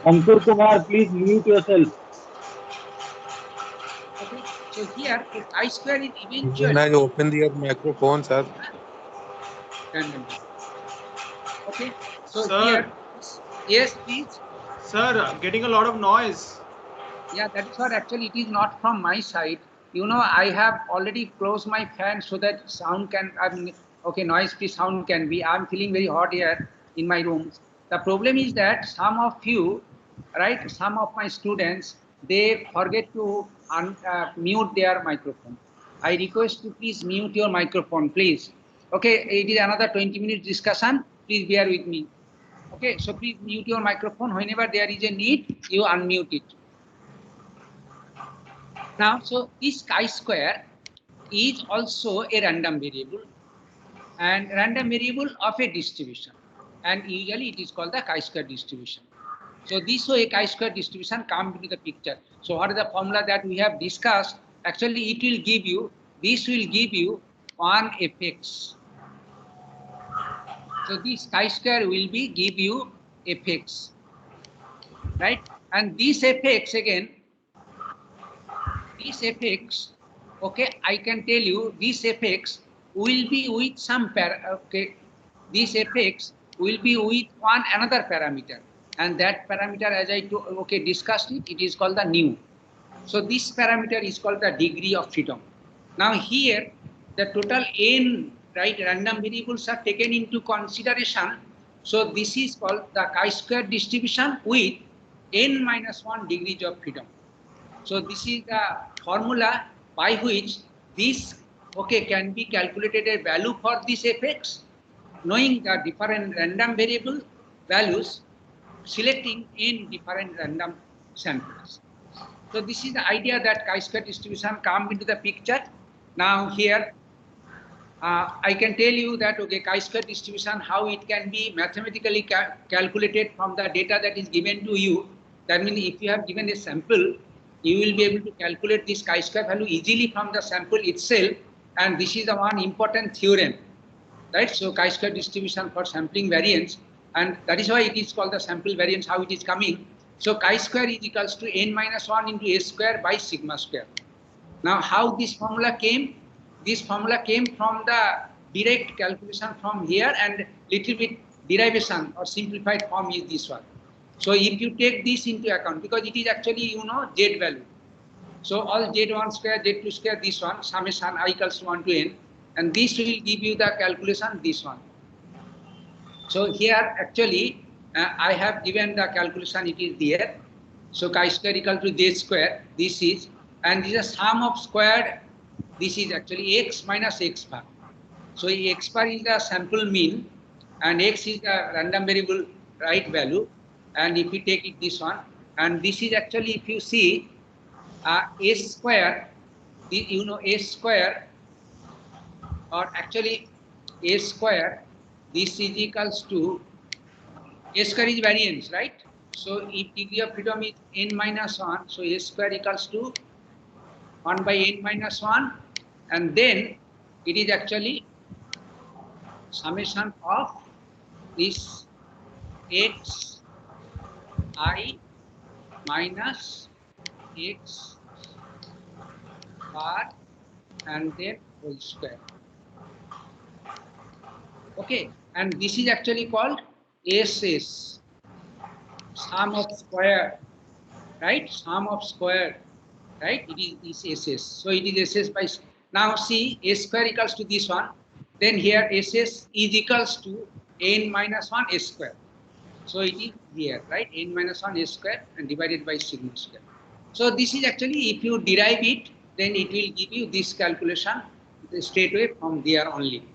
Ankur Kumar, please mute yourself. Okay, so here if I-square is eventually. When I open your microphone, sir. Okay, so Sir. here, yes, please. Sir, getting a lot of noise. Yeah, that is what actually it is not from my side. You know, I have already closed my fan so that sound can, okay, noise free sound can be. I'm feeling very hot here in my room. The problem is that some of you, right, some of my students, they forget to mute their microphone. I request you please mute your microphone, please. Okay, it is another 20 minutes discussion. Please bear with me. Okay, so please mute your microphone. Whenever there is a need, you unmute it. Now, so this chi-square is also a random variable and random variable of a distribution. And usually it is called the chi-square distribution. So this way a chi-square distribution comes into the picture. So what is the formula that we have discussed? Actually, it will give you, this will give you 1 fx. So this chi-square will be give you fx, right? And this fx again, this fx, okay, I can tell you this fx will be with some okay, this fx will be with another parameter, and that parameter, as I discussed it, it is called the nu. So this parameter is called the degree of freedom. Now here the total n, right, random variables are taken into consideration. So this is called the chi-square distribution with n-1 degrees of freedom. So this is the formula by which this can be calculated a value for this fx, knowing the different random variable values, selecting in different random samples. So this is the idea that chi-square distribution come into the picture. Now here I can tell you that chi-square distribution, how it can be mathematically calculated from the data that is given to you. That means if you have given a sample, you will be able to calculate this chi-square value easily from the sample itself. And this is the one important theorem, right? So chi-square distribution for sampling variance, and that is why it is called the sample variance, how it is coming. So chi-square is equals to n-1 into a square by sigma square. Now how this formula came? This formula came from the direct calculation from here, and little bit derivation or simplified form is this one. So if you take this into account, because it is actually, z value. So all z1 square, z2 square, this one, summation I equals to 1 to n, and this will give you the calculation, this one. So here actually I have given the calculation, it is there. So chi-square equal to z square, this is, and this is a sum of squared, this is actually x minus x bar. So x bar is the sample mean, and x is the random variable right value. And if we take it this one, and this is actually, if you see, a square, a square, or actually a square, this is equals to, a square is variance, right? So if degree of freedom is n-1, so a square equals to 1 by n-1, and then it is actually summation of this x I minus x bar and then whole square. Okay, and this is actually called SS, sum of square, right? Sum of square, right? It is SS. So it is SS by, now see, a square equals to this one, then here SS is equals to n-1 s square. So it is here, right? n-1 s square and divided by sigma square. So this is actually, if you derive it, then it will give you this calculation straight away from there only.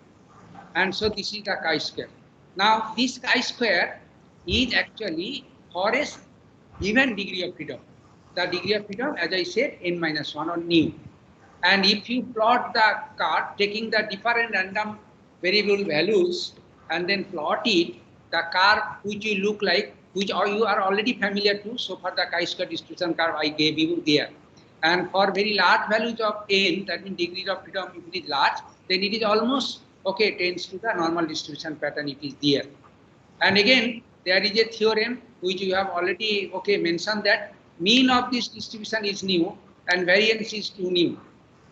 And so this is the chi-square. Now this chi-square is actually for a given degree of freedom. The degree of freedom, as I said, n-1 or nu. And if you plot the curve, taking the different random variable values and then plot it, the curve which will look like, which you are already familiar to, so for the chi-square distribution curve I gave you there. And for very large values of n, that means degrees of freedom, if it is large, then it is almost, tends to the normal distribution pattern, it is there. And again, there is a theorem which you have already, mentioned, that mean of this distribution is nu and variance is 2 nu.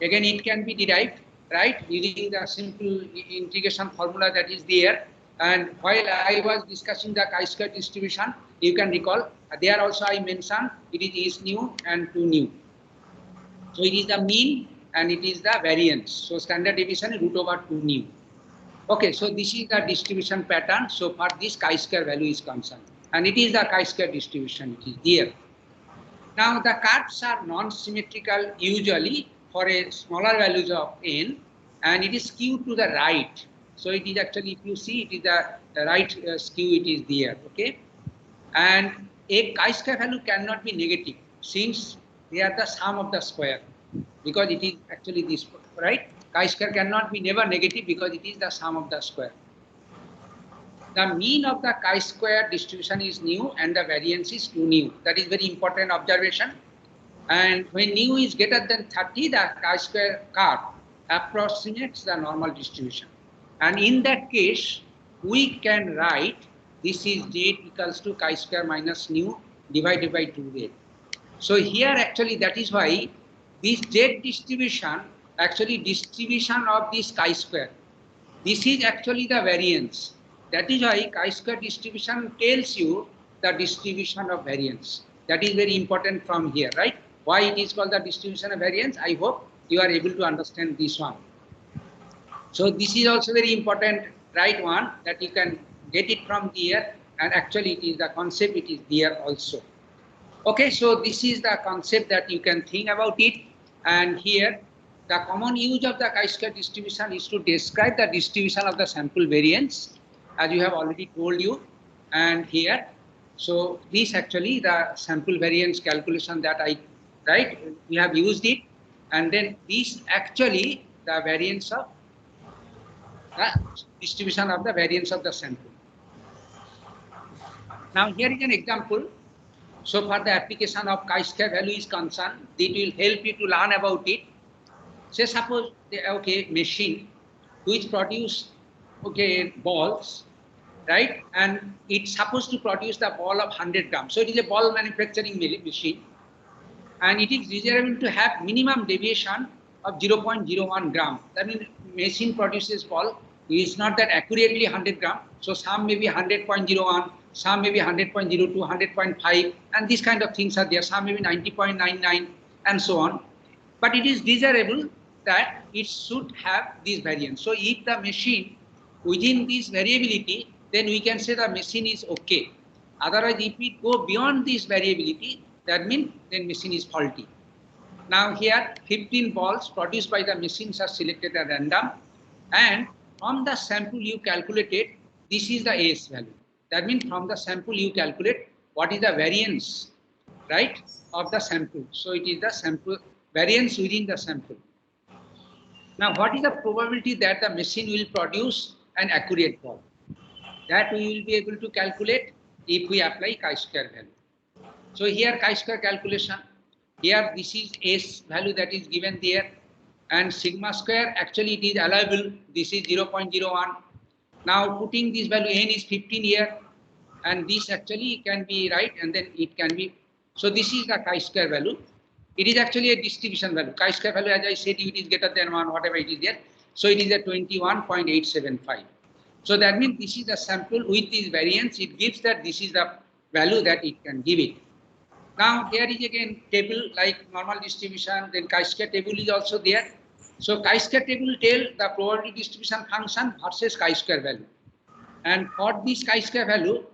Again, it can be derived, right, using the simple integration formula that is there. And while I was discussing the chi-square distribution, you can recall, there also I mentioned it is nu and 2 nu. So it is the mean and it is the variance. So standard deviation is root over 2 nu. Okay, so this is the distribution pattern. So for this chi-square value is concerned, and it is the chi-square distribution, it is there. Now the curves are non-symmetrical usually for a smaller values of n, and it is skewed to the right. So it is actually, if you see, it is the right skew, it is there, okay? And a chi-square value cannot be negative since they are the sum of the square, because it is actually this, right? Chi-square cannot be never negative because it is the sum of the square. The mean of the chi-square distribution is nu and the variance is 2 nu. That is very important observation. And when nu is greater than 30, the chi-square curve approximates the normal distribution. And in that case, we can write this is z equals to chi-square minus nu divided by 2z. So here actually that is why this z distribution, actually distribution of this chi-square, this is actually the variance. That is why chi-square distribution tells you the distribution of variance. That is very important from here, right? Why it is called the distribution of variance? I hope you are able to understand this one. So this is also very important, right, one, that you can get it from here, and actually it is the concept, it is there also. Okay, so this is the concept that you can think about it. And here, the common use of the chi-square distribution is to describe the distribution of the sample variance, as you have already told you. And here, so this actually the sample variance calculation that we have used it. And then this actually the variance of the distribution of the variance of the sample. Now here is an example. So for the application of chi-square value is concerned, it will help you to learn about it. Say suppose, okay, machine which produce, okay, balls, right? And it's supposed to produce the ball of 100 grams. So it is a ball manufacturing machine. And it is desirable to have minimum deviation of 0.01 gram. That means machine produces ball. It's not that accurately 100 gram. So some may be 100.01, some may be 100.02, 100.5, and these kind of things are there. Some may be 90.99 and so on. But it is desirable that it should have this variance. So if the machine within this variability, then we can say the machine is okay. Otherwise, if we go beyond this variability, that means then machine is faulty. Now here 15 balls produced by the machines are selected at random, and from the sample you calculated, this is the AS value. That means from the sample you calculate what is the variance, right, of the sample. So it is the sample variance within the sample. Now what is the probability that the machine will produce an accurate ball? That we will be able to calculate if we apply chi-square value. So here chi-square calculation, here this is S value that is given there, and sigma square actually it is allowable, this is 0.01. Now putting this value n is 15 here, and this actually can be right, and then it can be, so this is the chi-square value. It is actually a distribution value. Chi-square value, as I said, it is greater than 1, whatever it is there. So it is a 21.875. So that means this is the sample with this variance. It gives that this is the value that it can give it. Now there is again table like normal distribution, then chi-square table is also there. So chi-square table tell the probability distribution function versus chi-square value. And for this chi-square value,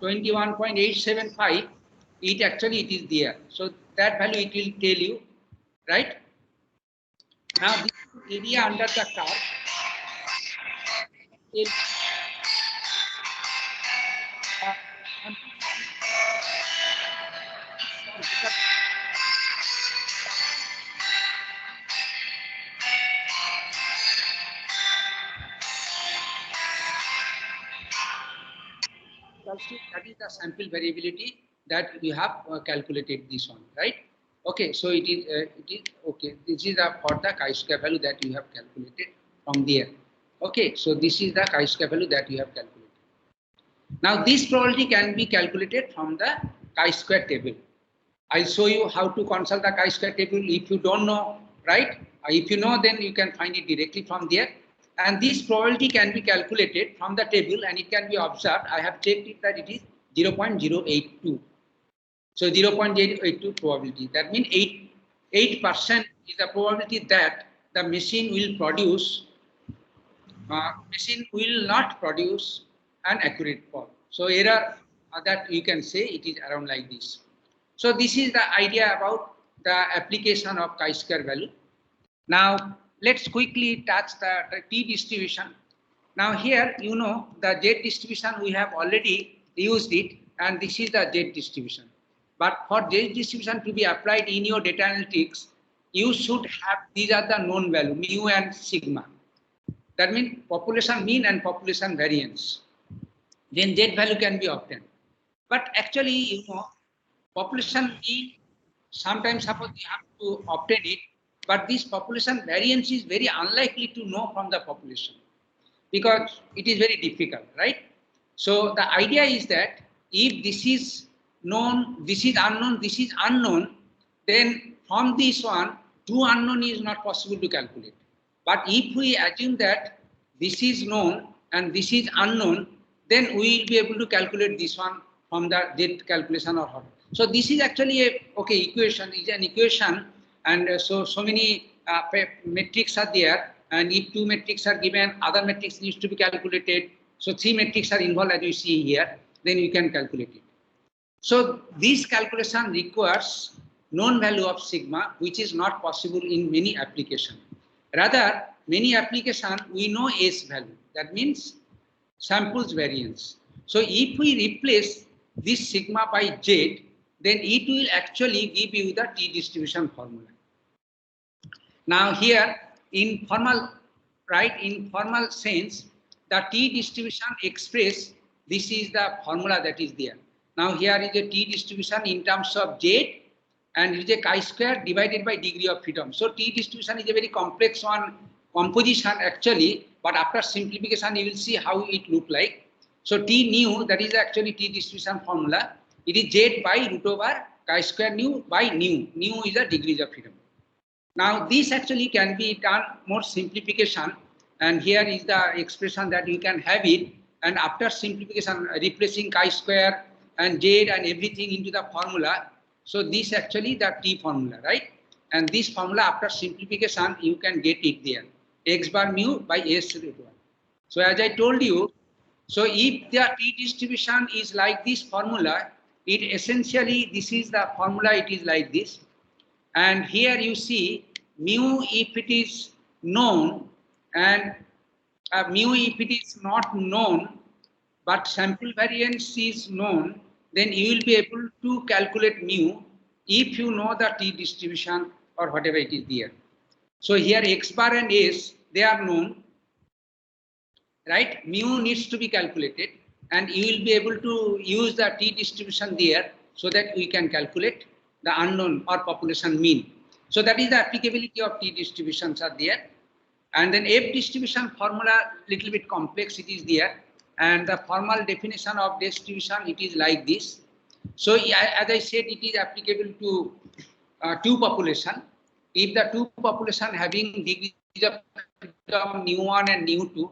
21.875, it actually it is there. So that value it will tell you, right? Now this area under the curve is that is the sample variability that you have calculated this one, right? Okay, so it is okay. This is for the chi-square value that you have calculated from there. Okay, so this is the chi-square value that you have calculated. Now this probability can be calculated from the chi-square table. I'll show you how to consult the chi-square table if you don't know, right? If you know, then you can find it directly from there. And this probability can be calculated from the table, and it can be observed. I have checked it that it is 0.082. So 0.082 probability. That means 8% is the probability that the machine will produce machine will not produce an accurate form. So error that you can say it is around like this. So this is the idea about the application of chi-square value. Now let's quickly touch the t distribution. Now here you know the z distribution we have already used it, and this is the z distribution. But for z distribution to be applied in your data analytics, you should have these are the known value mu and sigma. That means population mean and population variance. Then z value can be obtained. But actually, you know, population mean sometimes suppose you have to obtain it, but this population variance is very unlikely to know from the population because it is very difficult, right? So the idea is that if this is known, this is unknown, then from this one, two unknown is not possible to calculate. But if we assume that this is known and this is unknown, then we will be able to calculate this one from the z calculation or what. So this is actually a equation, is an equation, and so many metrics are there, and if two metrics are given, other metrics needs to be calculated. So three metrics are involved as you see here, then you can calculate it. So this calculation requires known value of sigma, which is not possible in many applications. Rather, many applications we know S value. That means samples variance. So if we replace this sigma by Z, then it will actually give you the t distribution formula. Now here in formal, right, in formal sense, the t distribution express, this is the formula that is there. Now here is a t distribution in terms of Z, and it is a chi-square divided by degree of freedom. So t distribution is a very complex one composition actually, but after simplification you will see how it look like. So t nu, that is actually t distribution formula. It is Z by root over chi-square nu by nu. Nu is the degrees of freedom. Now this actually can be done more simplification, and here is the expression that you can have it, and after simplification replacing chi-square and Z and everything into the formula. So this actually the t formula, right? And this formula after simplification you can get it there, x bar mu by s root 1. So as I told you, so if the t distribution is like this formula, it essentially, this is the formula, it is like this. And here you see mu if it is known, and mu if it is not known, but sample variance is known, then you will be able to calculate mu if you know the t distribution or whatever it is there. So here x bar and s, they are known, right? Mu needs to be calculated, and you will be able to use the t distribution there so that we can calculate the unknown or population mean. So that is the applicability of t distributions are there. And then f distribution formula, little bit complex it is there. And the formal definition of distribution, it is like this. So as I said, it is applicable to two population. If the two population having degrees of nu1 and nu2,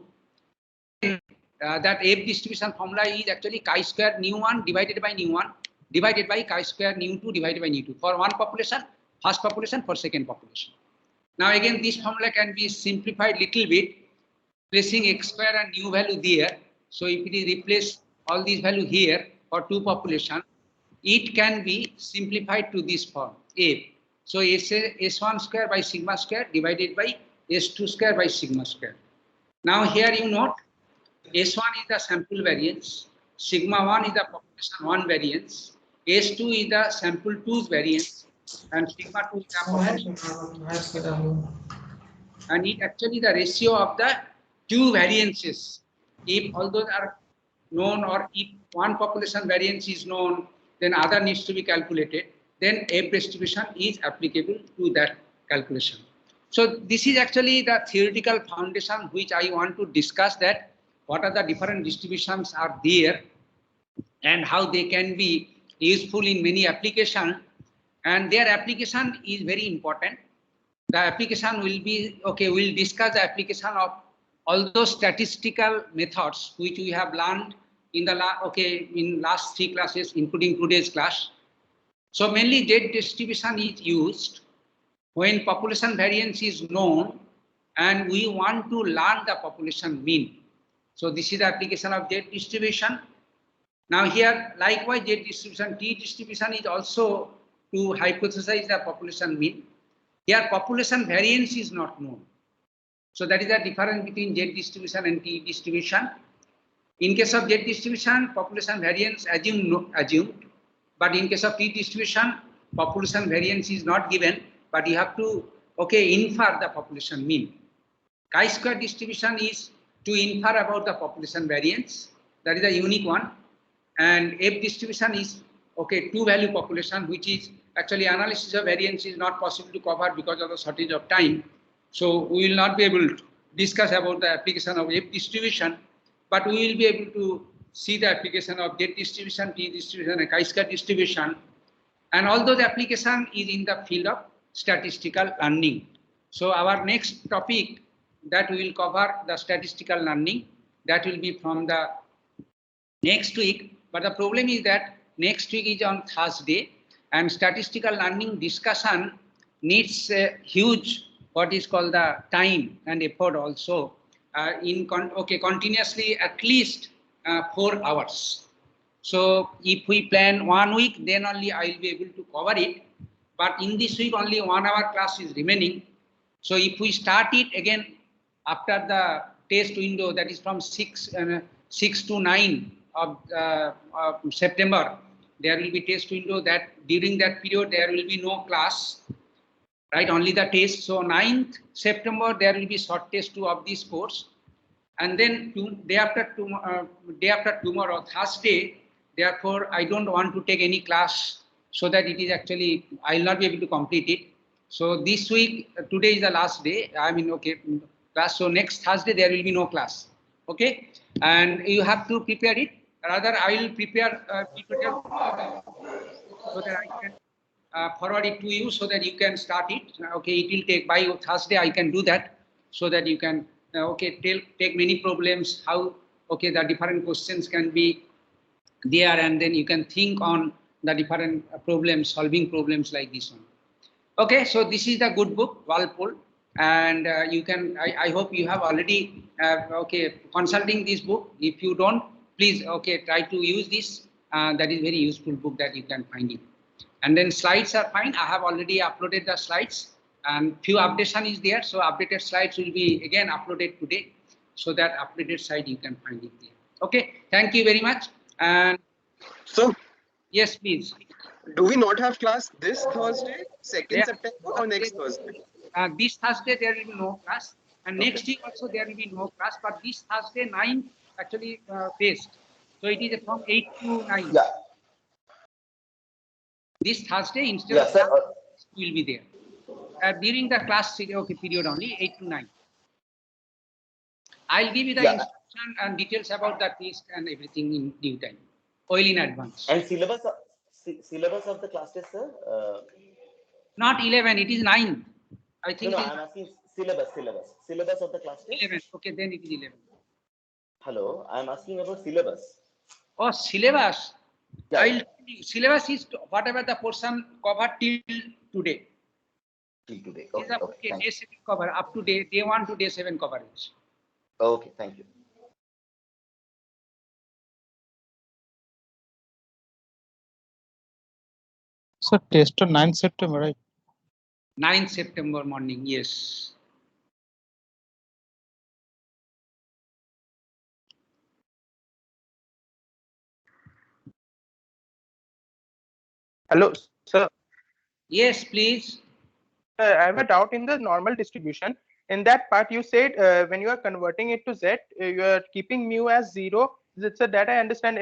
that f distribution formula is actually chi-square nu1 divided by nu1 divided by chi-square nu2 divided by nu2 for one population, first population, for second population. Now again, this formula can be simplified little bit, placing x square and nu value there. So if it is replace all these value here for two population, it can be simplified to this form a. So s1 square by sigma square divided by s2 square by sigma square. Now here you note s1 is the sample variance, sigma 1 is the population 1 variance, s2 is the sample 2's variance, and sigma 2 is the population. And it actually the ratio of the two variances. If all those are known, or if one population variance is known, then other needs to be calculated, then f distribution is applicable to that calculation. So this is actually the theoretical foundation which I want to discuss, that what are the different distributions are there and how they can be useful in many applications, and their application is very important. The application will be, okay, we'll discuss the application of all those statistical methods which we have learned in the last 3 classes, including today's class. So mainly Z distribution is used when population variance is known and we want to learn the population mean. So this is the application of Z distribution. Now here, likewise, Z distribution, T distribution is also to hypothesize the population mean. Here, population variance is not known. So that is the difference between Z distribution and T distribution. In case of Z distribution, population variance assumed, but in case of T distribution, population variance is not given, but you have to infer the population mean. Chi-square distribution is to infer about the population variance. That is a unique one. And F distribution is two-value population, which is actually analysis of variance is not possible to cover because of the shortage of time. So we will not be able to discuss about the application of F distribution, but we will be able to see the application of Z distribution, T distribution, and chi-square distribution. And although the application is in the field of statistical learning. So our next topic that we will cover the statistical learning, that will be from the next week. But the problem is that next week is on Thursday, and statistical learning discussion needs a huge what is called the time and effort also continuously at least 4 hours. So if we plan 1 week, then only I will be able to cover it. But in this week, only 1 hour class is remaining. So if we start it again after the test window, that is from 6 to 9 of September, there will be test window. That during that period there will be no class, right? Only the test. So 9th September there will be short test 2 of this course, and then day after tomorrow, Thursday. Therefore, I don't want to take any class, so that it is actually I will not be able to complete it. So this week, today is the last day. Class. So next Thursday there will be no class. Okay, and you have to prepare it. Rather, I will prepare tutorial so that I can forward it to you so that you can start it. Okay, it will take by Thursday. I can do that so that you can take many problems. How the different questions can be there, and then you can think on the different problems, solving problems like this one. Okay, so this is the good book, Walpole, and you can. I hope you have already consulting this book. If you don't, please try to use this. That is very useful book that you can find it. And then slides are fine. I have already uploaded the slides, and few updation is there. So updated slides will be again uploaded today, so that updated slide you can find it there. Okay, thank you very much. And So, yes, please. do we not have class this Thursday, 2nd Yeah. September, or next Thursday? This Thursday there will be no class, and next week also there will be no class. But this Thursday 9th actually test. So it is from 8 to 9. Yeah. This Thursday instead Yes, of sir. class will be there during the class period only 8 to 9. I'll give you the instruction and details about the test and everything in due time, well in advance. And syllabus of the class test, sir? Not 11, it is 9. I think. No, I'm asking syllabus of the class test. 11. Okay, then it is 11. Hello, I'm asking about syllabus. Oh, syllabus. Yeah. Syllabus is whatever the portion covered till today. Till today. Is Okay, day 7 cover up to day 1 to day 7 coverage. Okay, thank you. So test on 9th September, right? 9th September morning, yes. Hello, sir. Yes, please. I have a doubt in the normal distribution. In that part, you said when you are converting it to Z, you are keeping mu as 0. So that I understand